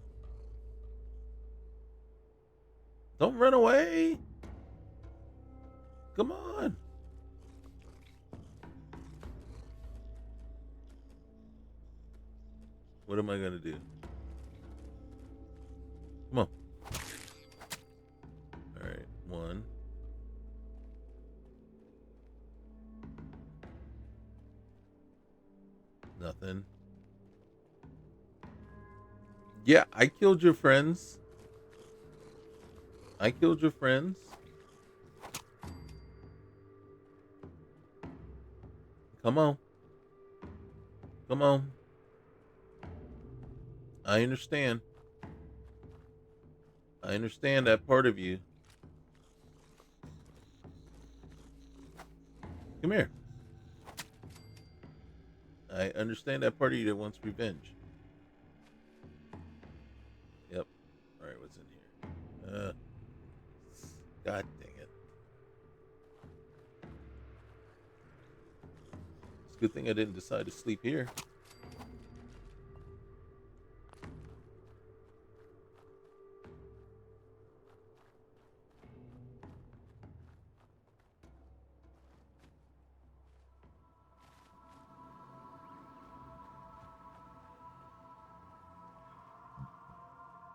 Don't run away. Come on. What am I going to do? Come on. All right. One. Nothing. Yeah, I killed your friends. I killed your friends. Come on. Come on. I understand. I understand that part of you. Come here. I understand that part of you that wants revenge. Yep. All right, what's in here? God dang it. It's a good thing I didn't decide to sleep here.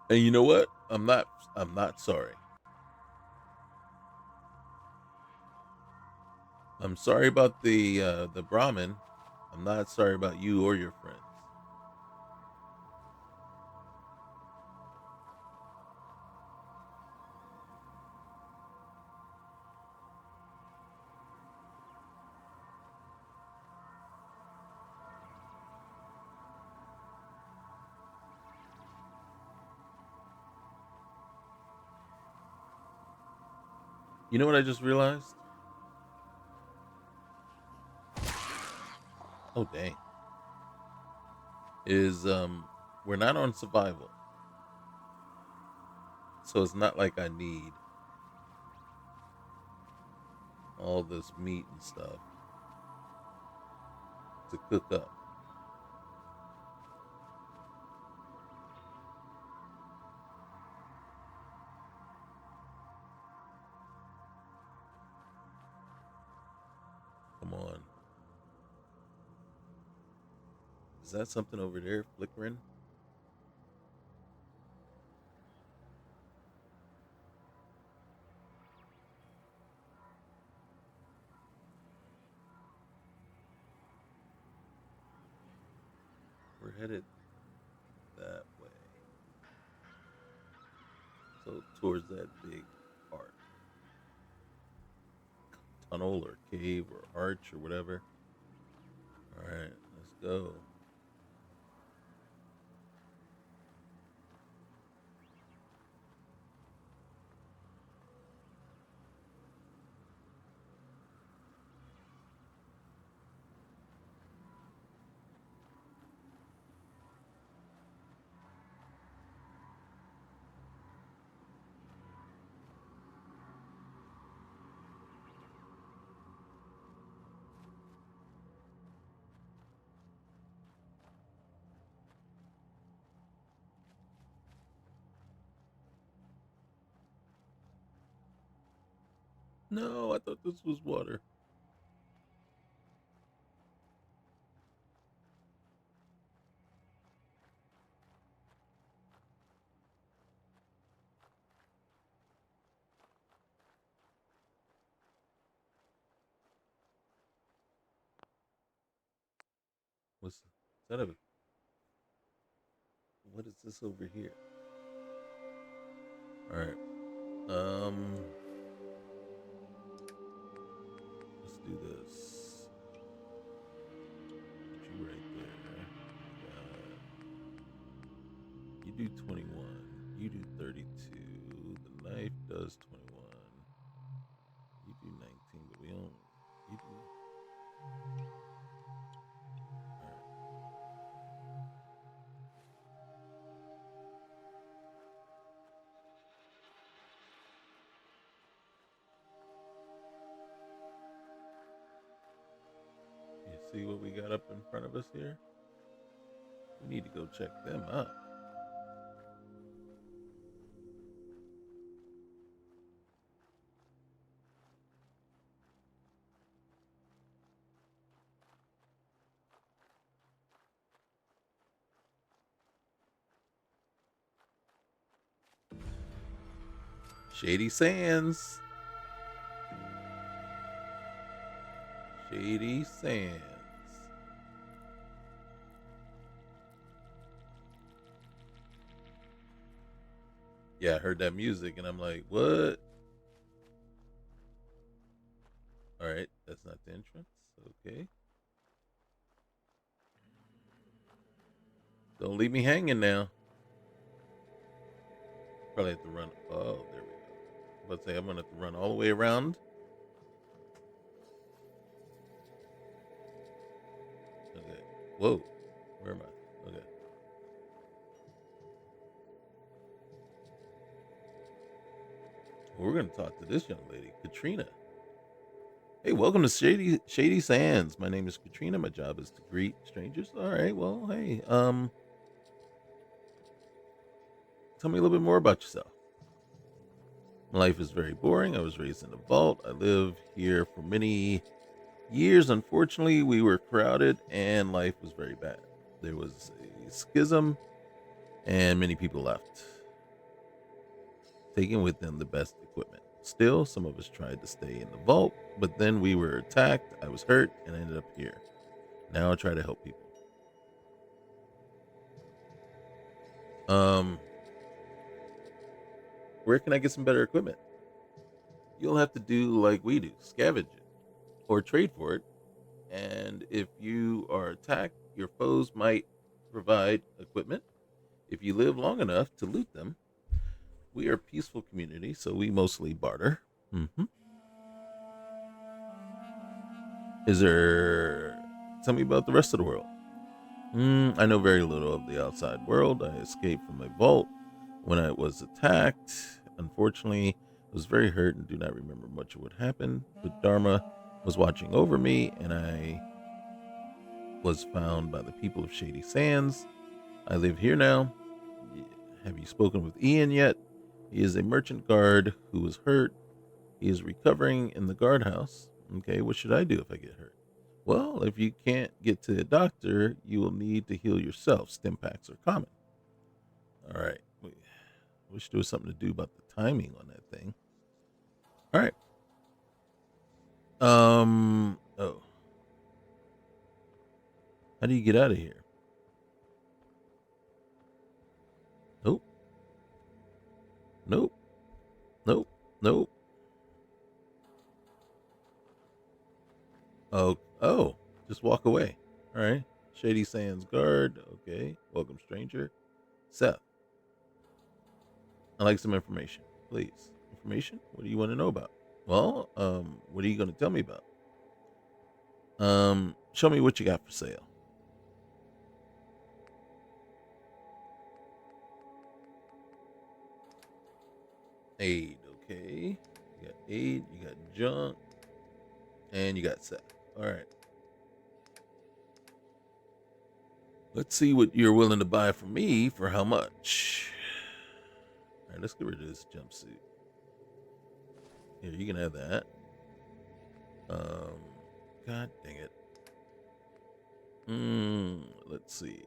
And you know what? I'm not sorry. I'm sorry about the Brahmin. I'm not sorry about you or your friends. You know what I just realized? Oh dang. Is we're not on survival. So it's not like I need all this meat and stuff to cook up. Come on. Is that something over there flickering? We're headed that way. So towards that big part. Tunnel or cave or arch or whatever. Alright, let's go. No, I thought this was water. What's is that a what is this over here? Alright. Um let's do this. Put you right there. You do 21. You do 32. The knife does 21. You do 19, but we don't. You do. Alright. You see what we got up in front of us here? We need to go check them out. Shady Sands. Shady Sands. Yeah, I heard that music and I'm like, what? Alright, that's not the entrance. Okay. Don't leave me hanging now. Probably have to run. Oh, there we go. Let's say I'm gonna have to run all the way around. Okay. Whoa. Where am I? Okay. Well, we're gonna talk to this young lady, Katrina. Hey, welcome to Shady Sands. My name is Katrina. My job is to greet strangers. All right. Well, hey. Tell me a little bit more about yourself. My life is very boring. I was raised in a vault. I lived here for many years. Unfortunately, we were crowded and life was very bad. There was a schism and many people left. taking with them the best equipment. Still, some of us tried to stay in the vault, but then we were attacked, I was hurt, and I ended up here. Now I try to help people. Um, where can I get some better equipment? You'll have to do like we do, scavenge it or trade for it. And if you are attacked, your foes might provide equipment. If you live long enough to loot them, we are a peaceful community, so we mostly barter. Mm-hmm. Is there? Tell me about the rest of the world. I know very little of the outside world. I escaped from my vault when I was attacked. Unfortunately, I was very hurt and do not remember much of what happened. But Dharma was watching over me, and I was found by the people of Shady Sands. I live here now. Have you spoken with Ian yet? He is a merchant guard who was hurt. He is recovering in the guardhouse. Okay, what should I do if I get hurt? Well, if you can't get to a doctor, you will need to heal yourself. Stim packs are common. All right. Wish there was something to do about the timing on that thing. All right. Oh. How do you get out of here? Nope. Nope. Nope. Nope. Oh. Just walk away. All right. Shady Sands guard. Okay. Welcome, stranger. Seth, I'd like some information, please. Information? What do you want to know about? Well, what are you going to tell me about? Show me what you got for sale. Aid, okay. You got aid, you got junk, and you got Seth. All right. Let's see what you're willing to buy from me for how much. All right, let's get rid of this jumpsuit. Here, you can have that. Um, God dang it. Let's see.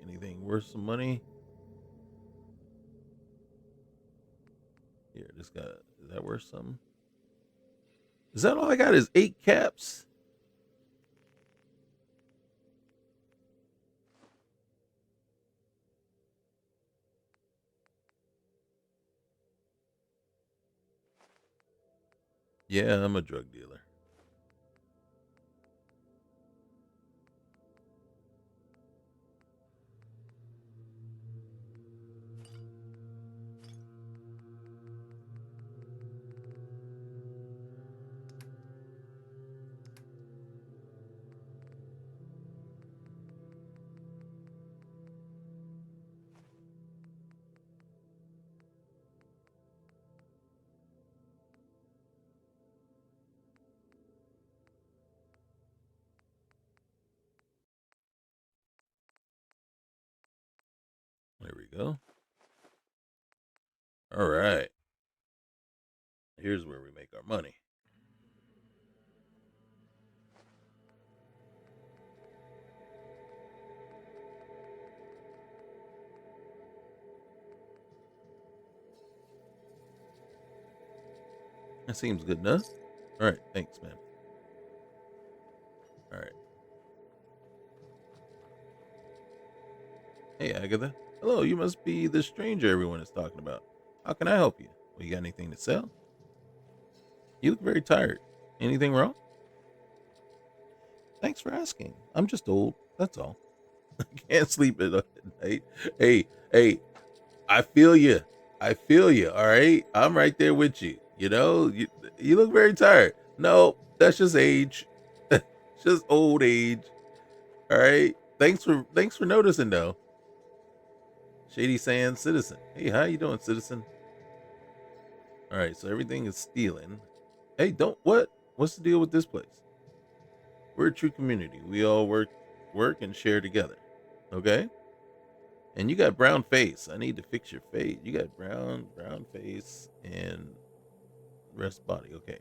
Anything worth some money? Here, this guy. Is that worth something? Is that all I got? Is 8 caps? Yeah, I'm a drug dealer. There we go. All right. Here's where we make our money. That seems good enough. All right. Thanks, man. All right. Hey, Agatha. Hello, you must be the stranger everyone is talking about. How can I help you? Well, you got anything to sell? You look very tired. Anything wrong? Thanks for asking. I'm just old. That's all. I can't sleep at night. Hey, I feel you. I feel you. All right. I'm right there with you. You look very tired. No, that's just age. It's just old age. All right. Thanks for noticing though. Shady Sands citizen. Hey, how you doing, citizen? All right. So everything is stealing. Hey, don't what? What's the deal with this place? We're a true community. We all work and share together. Okay? And you got brown face. I need to fix your face. You got brown face and rest body. Okay.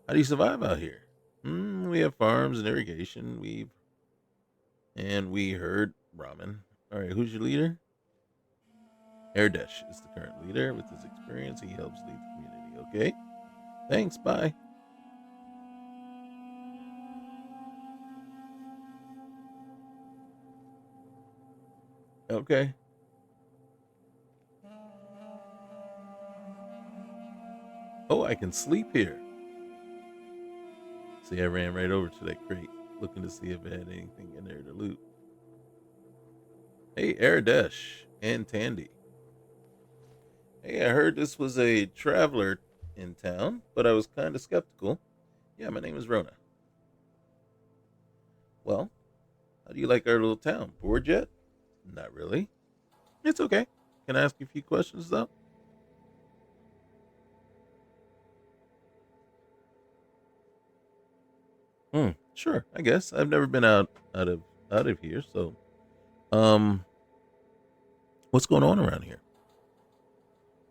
How do you survive out here? We have farms and irrigation. We herd ramen. All right, who's your leader? Erdesh is the current leader. With his experience, he helps lead the community. Okay? Thanks. Bye. Okay. Oh, I can sleep here. See, I ran right over to that crate looking to see if it had anything in there to loot. Hey, Aradesh and Tandy. Hey, I heard this was a traveler in town, but I was kind of skeptical. Yeah, my name is Rona. Well, how do you like our little town? Bored yet? Not really. It's okay. Can I ask you a few questions, though? Sure. I guess I've never been out of here. So, um, what's going on around here?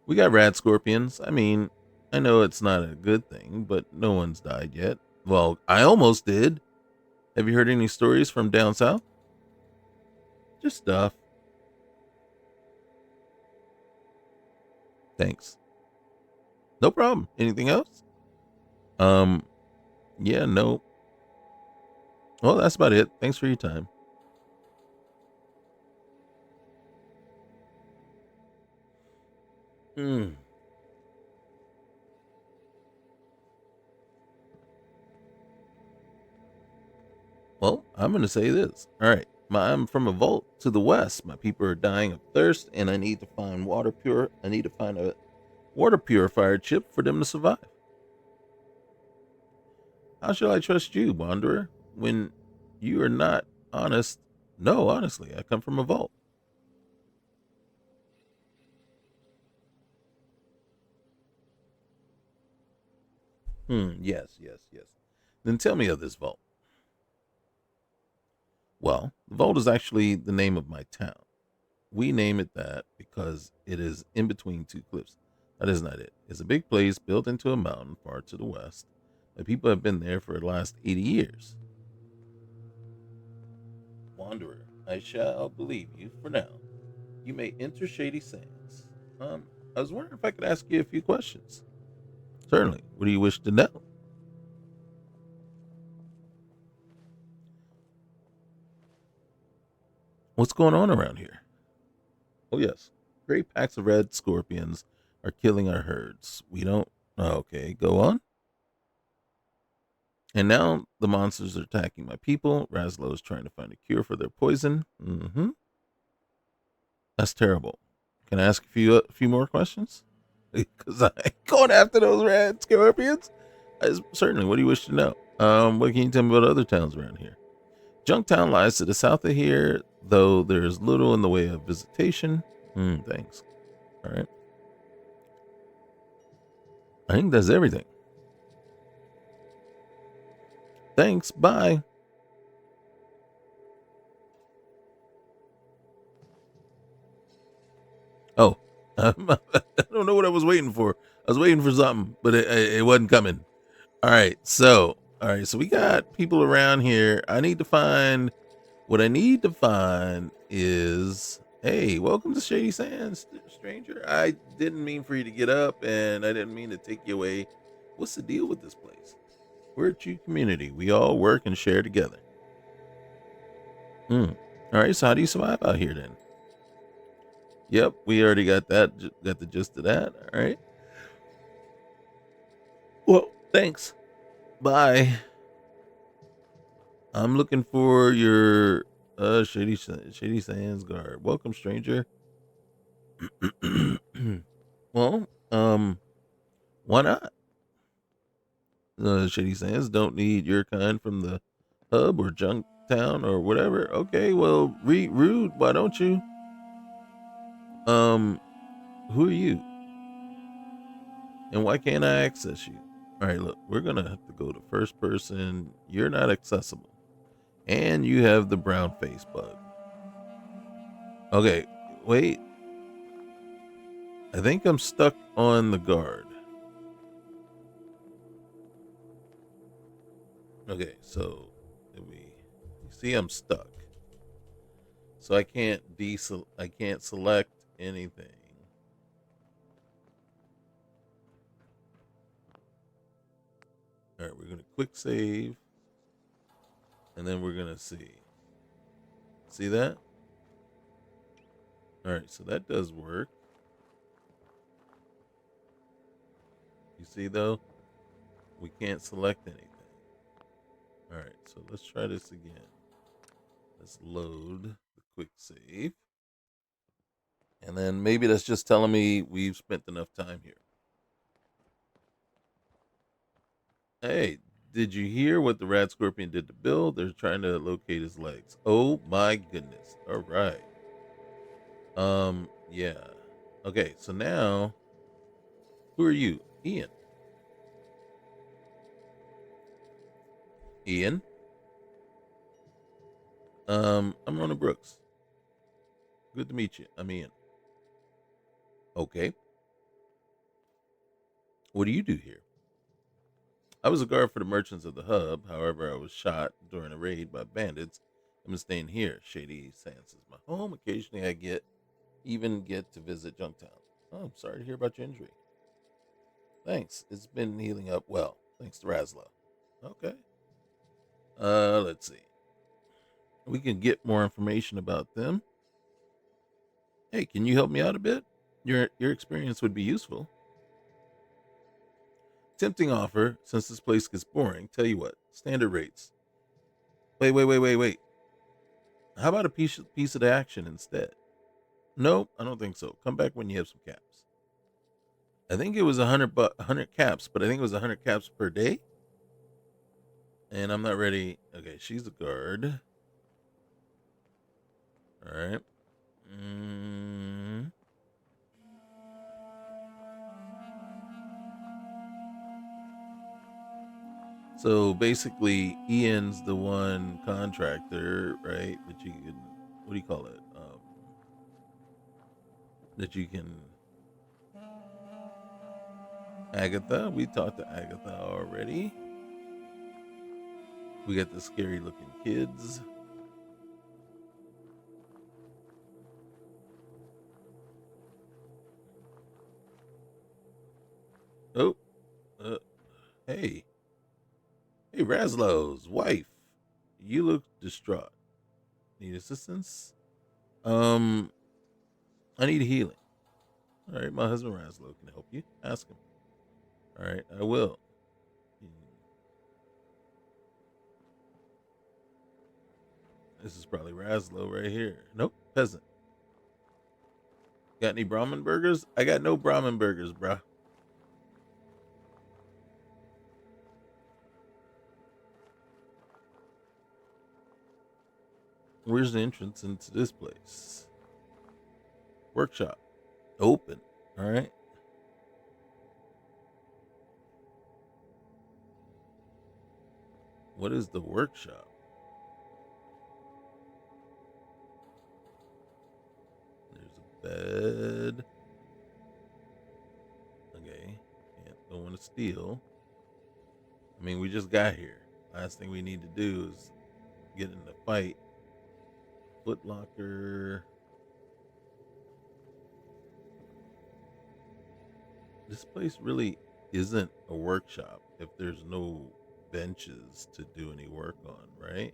We got rad scorpions. I mean, I know it's not a good thing, but no one's died yet. Well, I almost did. Have you heard any stories from down south? Just stuff. Thanks. No problem. Anything else? Um, yeah, no. Well, that's about it. Thanks for your time. Hmm. Well, I'm going to say this. All right. I'm from a vault to the west. My people are dying of thirst, and I need to find water pure. I need to find a water purifier chip for them to survive. How shall I trust you, Wanderer, when you are not honest? No, honestly, I come from a vault. Yes, yes, yes. Then tell me of this vault. Well, the vault is actually the name of my town. We name it that because it is in between two cliffs. That is not it. It's a big place built into a mountain far to the west. The people have been there for the last 80 years. Wanderer, I shall believe you for now. You may enter Shady Sands. I was wondering if I could ask you a few questions. Certainly. What do you wish to know? What's going on around here? Oh, yes. Great packs of red scorpions are killing our herds. We don't. Okay, go on. And now the monsters are attacking my people. Raslo is trying to find a cure for their poison. That's terrible. Can I ask a few more questions? Because I ain't going after those red scorpions. Certainly. What do you wish to know? What can you tell me about other towns around here? Junktown lies to the south of here, though there's little in the way of visitation. Thanks. All right. I think that's everything. Thanks. Bye. Oh, I don't know what I was waiting for. I was waiting for something, but it wasn't coming. All right. So we got people around here. I need to find what I need to find is. Hey, welcome to Shady Sands, stranger. I didn't mean for you to get up, and I didn't mean to take you away. What's the deal with this place? We're a true community. We all work and share together. Hmm. All right. So how do you survive out here then? Yep, we already got that. Got the gist of that. All right. Well, thanks. Bye. I'm looking for your Shady Sands guard. Welcome, stranger. Well, why not? Shady Sands don't need your kind from the hub or junk town or whatever. Okay, well, rude. Why don't you? Um, who are you, and why can't I access you? All right, look, we're gonna have to go to first person. You're not accessible, and you have the brown face bug. Okay, wait. I think I'm stuck on the guard. Okay, so you see I'm stuck. So I can't select anything. All right, we're gonna quick save, and then we're gonna see. See that? All right, so that does work. You see though, we can't select anything. All right, so let's try this again. Let's load the quick save. And then maybe that's just telling me we've spent enough time here. Hey, did you hear what the rat scorpion did to Bill? They're trying to locate his legs. Oh my goodness. All right. Yeah. Okay, so now who are you? Ian. Ian? I'm Rona Brooks. Good to meet you. I'm Ian. Okay. What do you do here? I was a guard for the merchants of the hub. However, I was shot during a raid by bandits. I'm staying here. Shady Sands is my home. Occasionally I get to visit Junktown. Oh, I'm sorry to hear about your injury. Thanks. It's been healing up well. Thanks to Raslo. Okay. Let's see. We can get more information about them. Hey, can you help me out a bit? Your experience would be useful. Tempting offer, since this place gets boring. Tell you what, standard rates. Wait. How about a piece of the action instead? Nope, I don't think so. Come back when you have some caps. I think it was 100 caps, but I think it was 100 caps per day. And I'm not ready. Okay, she's a guard. All right. Mm. So basically, Ian's the one contractor, right? That you can, what do you call it? That you can, Agatha. We talked to Agatha already. We got the scary looking kids. Oh, uh, hey. Hey, Raslow's wife. You look distraught. Need assistance? Um, I need healing. All right, my husband Raslow can help you. Ask him. All right, I will. This is probably Raslow right here. Nope, peasant. Got any Brahmin burgers? I got no Brahmin burgers, bruh. Where's the entrance into this place? Workshop. Open. All right. What is the workshop? There's a bed. Okay. Don't want to steal. I mean, we just got here. Last thing we need to do is get in the fight. Foot locker. This place really isn't a workshop if there's no benches to do any work on, right?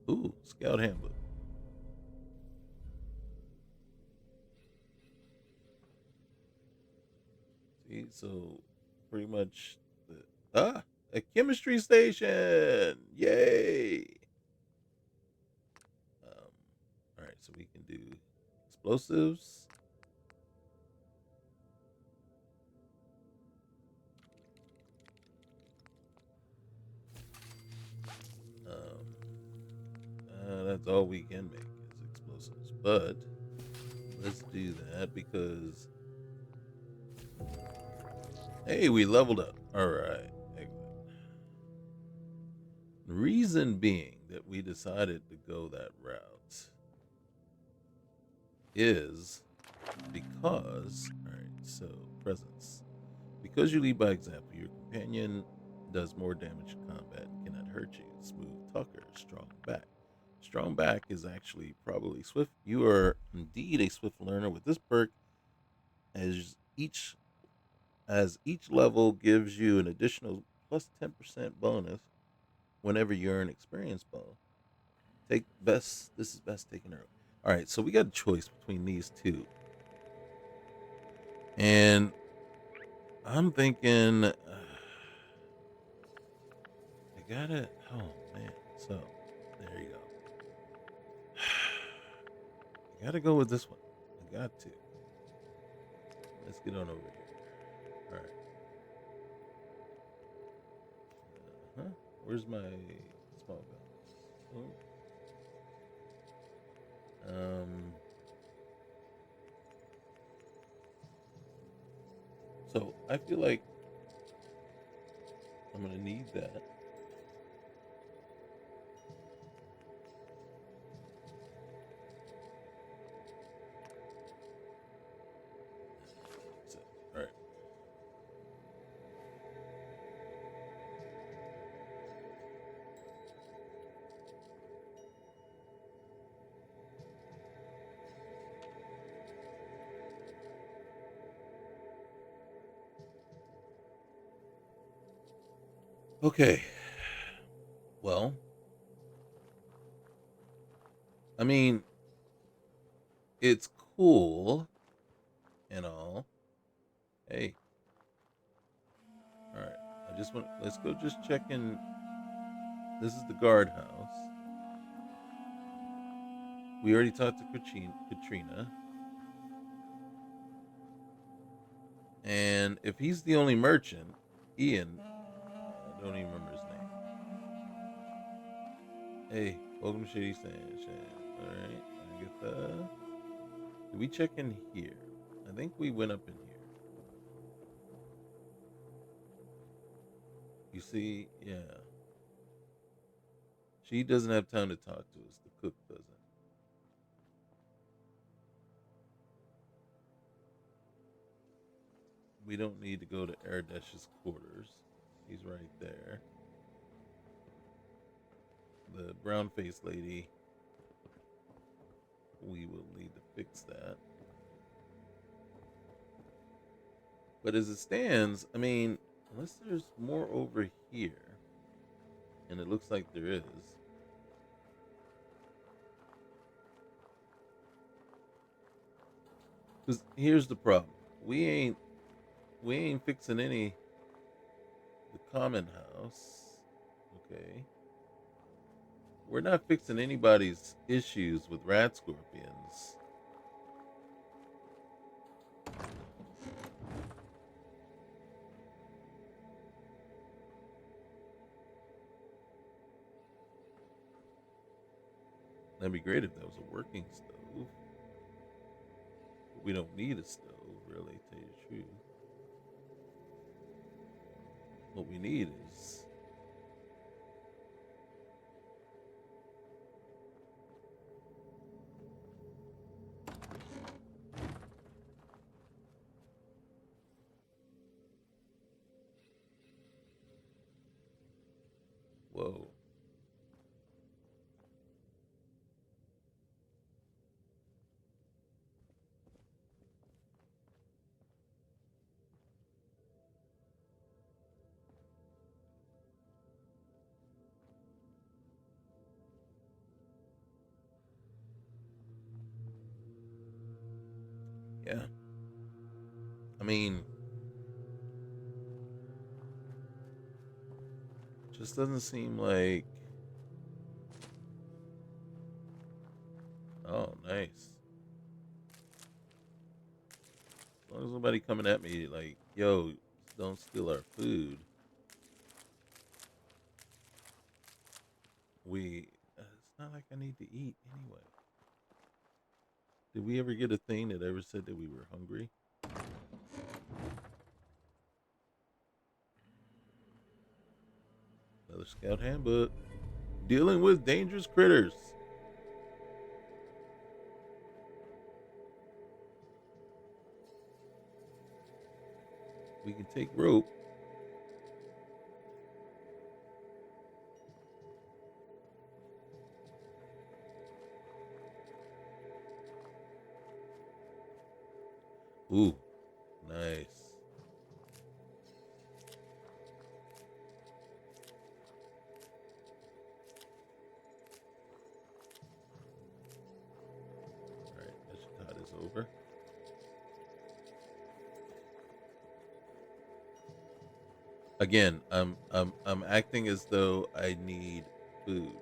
Ooh, scout handbook. See, so pretty much a chemistry station. Yay. Um, all right, so we can do explosives. That's all we can make is explosives. But let's do that because hey, we leveled up. All right. Reason being that we decided to go that route is because, all right, so presence. Because you lead by example, your companion does more damage in combat and cannot hurt you. Smooth talker, strong back. Strong back is actually probably swift. You are indeed a swift learner with this perk, as each as each level gives you an additional plus 10% bonus whenever you earn experience bone. Take best. This is best taken early. All right, so we got a choice between these two, and I'm thinking I gotta. Oh man, so there you go. I gotta go with this one. I got to. Let's get on over here. All right. Huh? Where's my small guns? Oh. So I feel like I'm gonna need that. So, all right. Okay. Well, I mean, it's cool and all. Hey, all right. I just want. Let's go. Just checking. This is the guardhouse. We already talked to Katrina, and if he's the only merchant, Ian. I don't even remember his name. Hey, welcome to Shady Sands. All right. I get the. Did we check in here? I think we went up in here. You see, yeah. She doesn't have time to talk to us. The cook doesn't. We don't need to go to Ardesh's quarters. He's right there. The brown faced lady, we will need to fix that. But as it stands, I mean, unless there's more over here, and it looks like there is. Because here's the problem: we ain't fixing any the common house. Okay, we're not fixing anybody's issues with rat scorpions. That'd be great if that was a working stove. But we don't need a stove, really, to tell you the truth. What we need is. Whoa. Yeah. I mean, just doesn't seem like. Oh, nice. As long as nobody coming at me like, yo, don't steal our food. It's not like I need to eat anyway. Did we ever get a thing that ever said that we were hungry? Another scout handbook. Dealing with dangerous critters. We can take rope. Ooh, nice. Again, I'm acting as though I need food.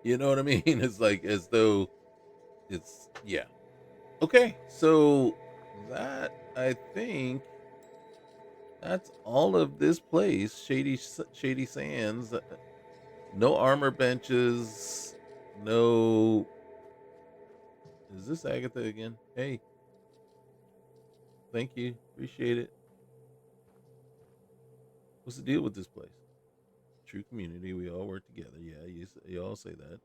You know what I mean? It's like as though it's yeah. Okay, so that I think that's all of this place, Shady Sands. No armor benches. No. Is this Agatha again? Hey, thank you, appreciate it. What's the deal with this place? True community. We all work together. Yeah, you all say that.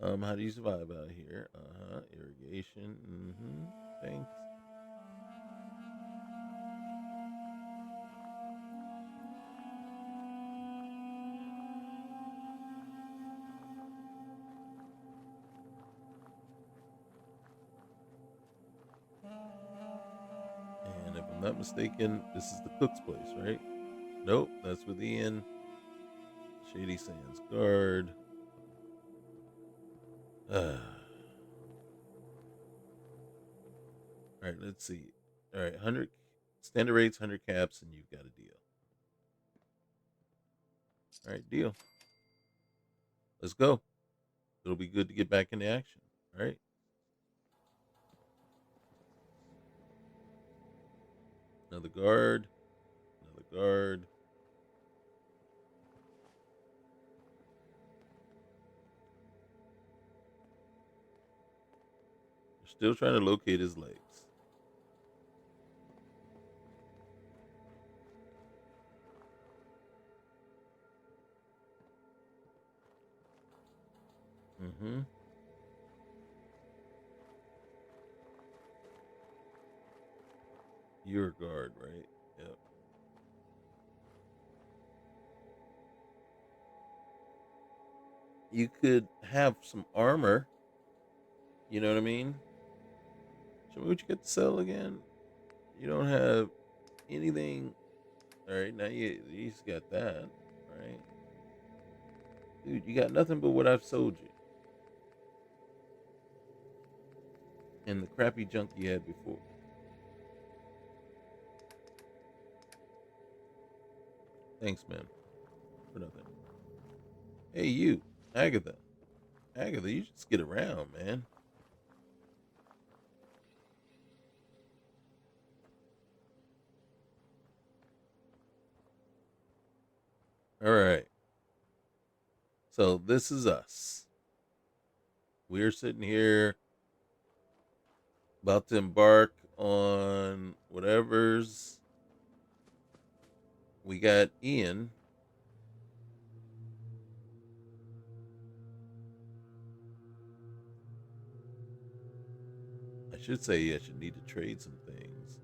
How do you survive out here? Irrigation. Mm-hmm. Thanks. And if I'm not mistaken, this is the cook's place, right? Nope, that's with Ian. Shady Sands guard. All right, let's see. All right, 100 standard rates, 100 caps, and you've got a deal. All right, deal. Let's go. It'll be good to get back into action. All right. Another guard. Another guard. We're still trying to locate his legs. Mm-hmm. You're a guard, right? Yep. You could have some armor. You know what I mean? Show me what you got to sell again. You don't have anything. All right, now you just got that, right? Dude, you got nothing but what I've sold you and the crappy junk you had before. Thanks, man, for nothing. Hey, you, Agatha. Agatha, you just get around, man. All right. So this is us. We're sitting here about to embark on whatever's. We got Ian. I should say I should need to trade some things.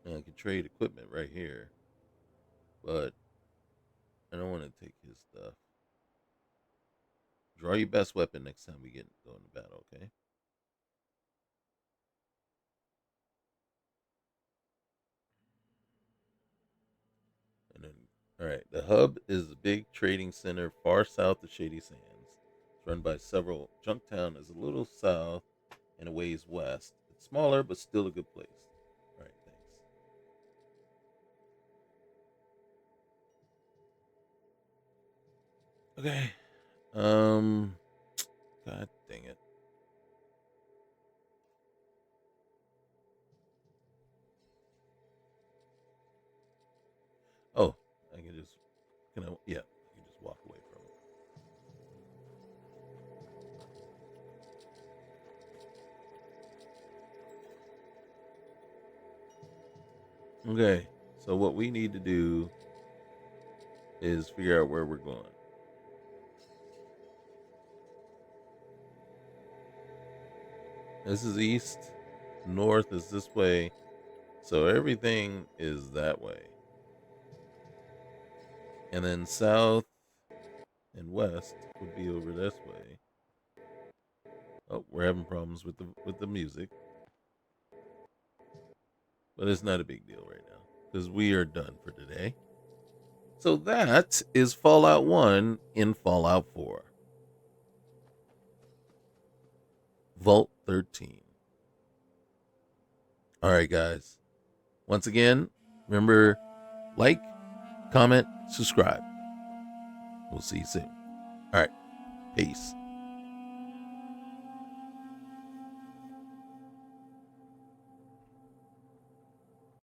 And I could trade equipment right here, but I don't want to take his stuff. Draw your best weapon next time we get go into battle, okay? And then, all right, the hub is a big trading center far south of Shady Sands. It's run by several. Junktown is a little south and a ways west. It's smaller, but still a good place. All right, thanks. Okay. Um. God dang it. Oh, I can just. Can I? Yeah, I can just walk away from it. Okay. So what we need to do is figure out where we're going. This is east. North is this way. So everything is that way. And then south and west would be over this way. Oh, we're having problems with the music, but it's not a big deal right now because we are done for today. So that is Fallout 1 in Fallout 4. Vault 13. All right, guys. Once again, remember, like, comment, subscribe. We'll see you soon. All right. Peace.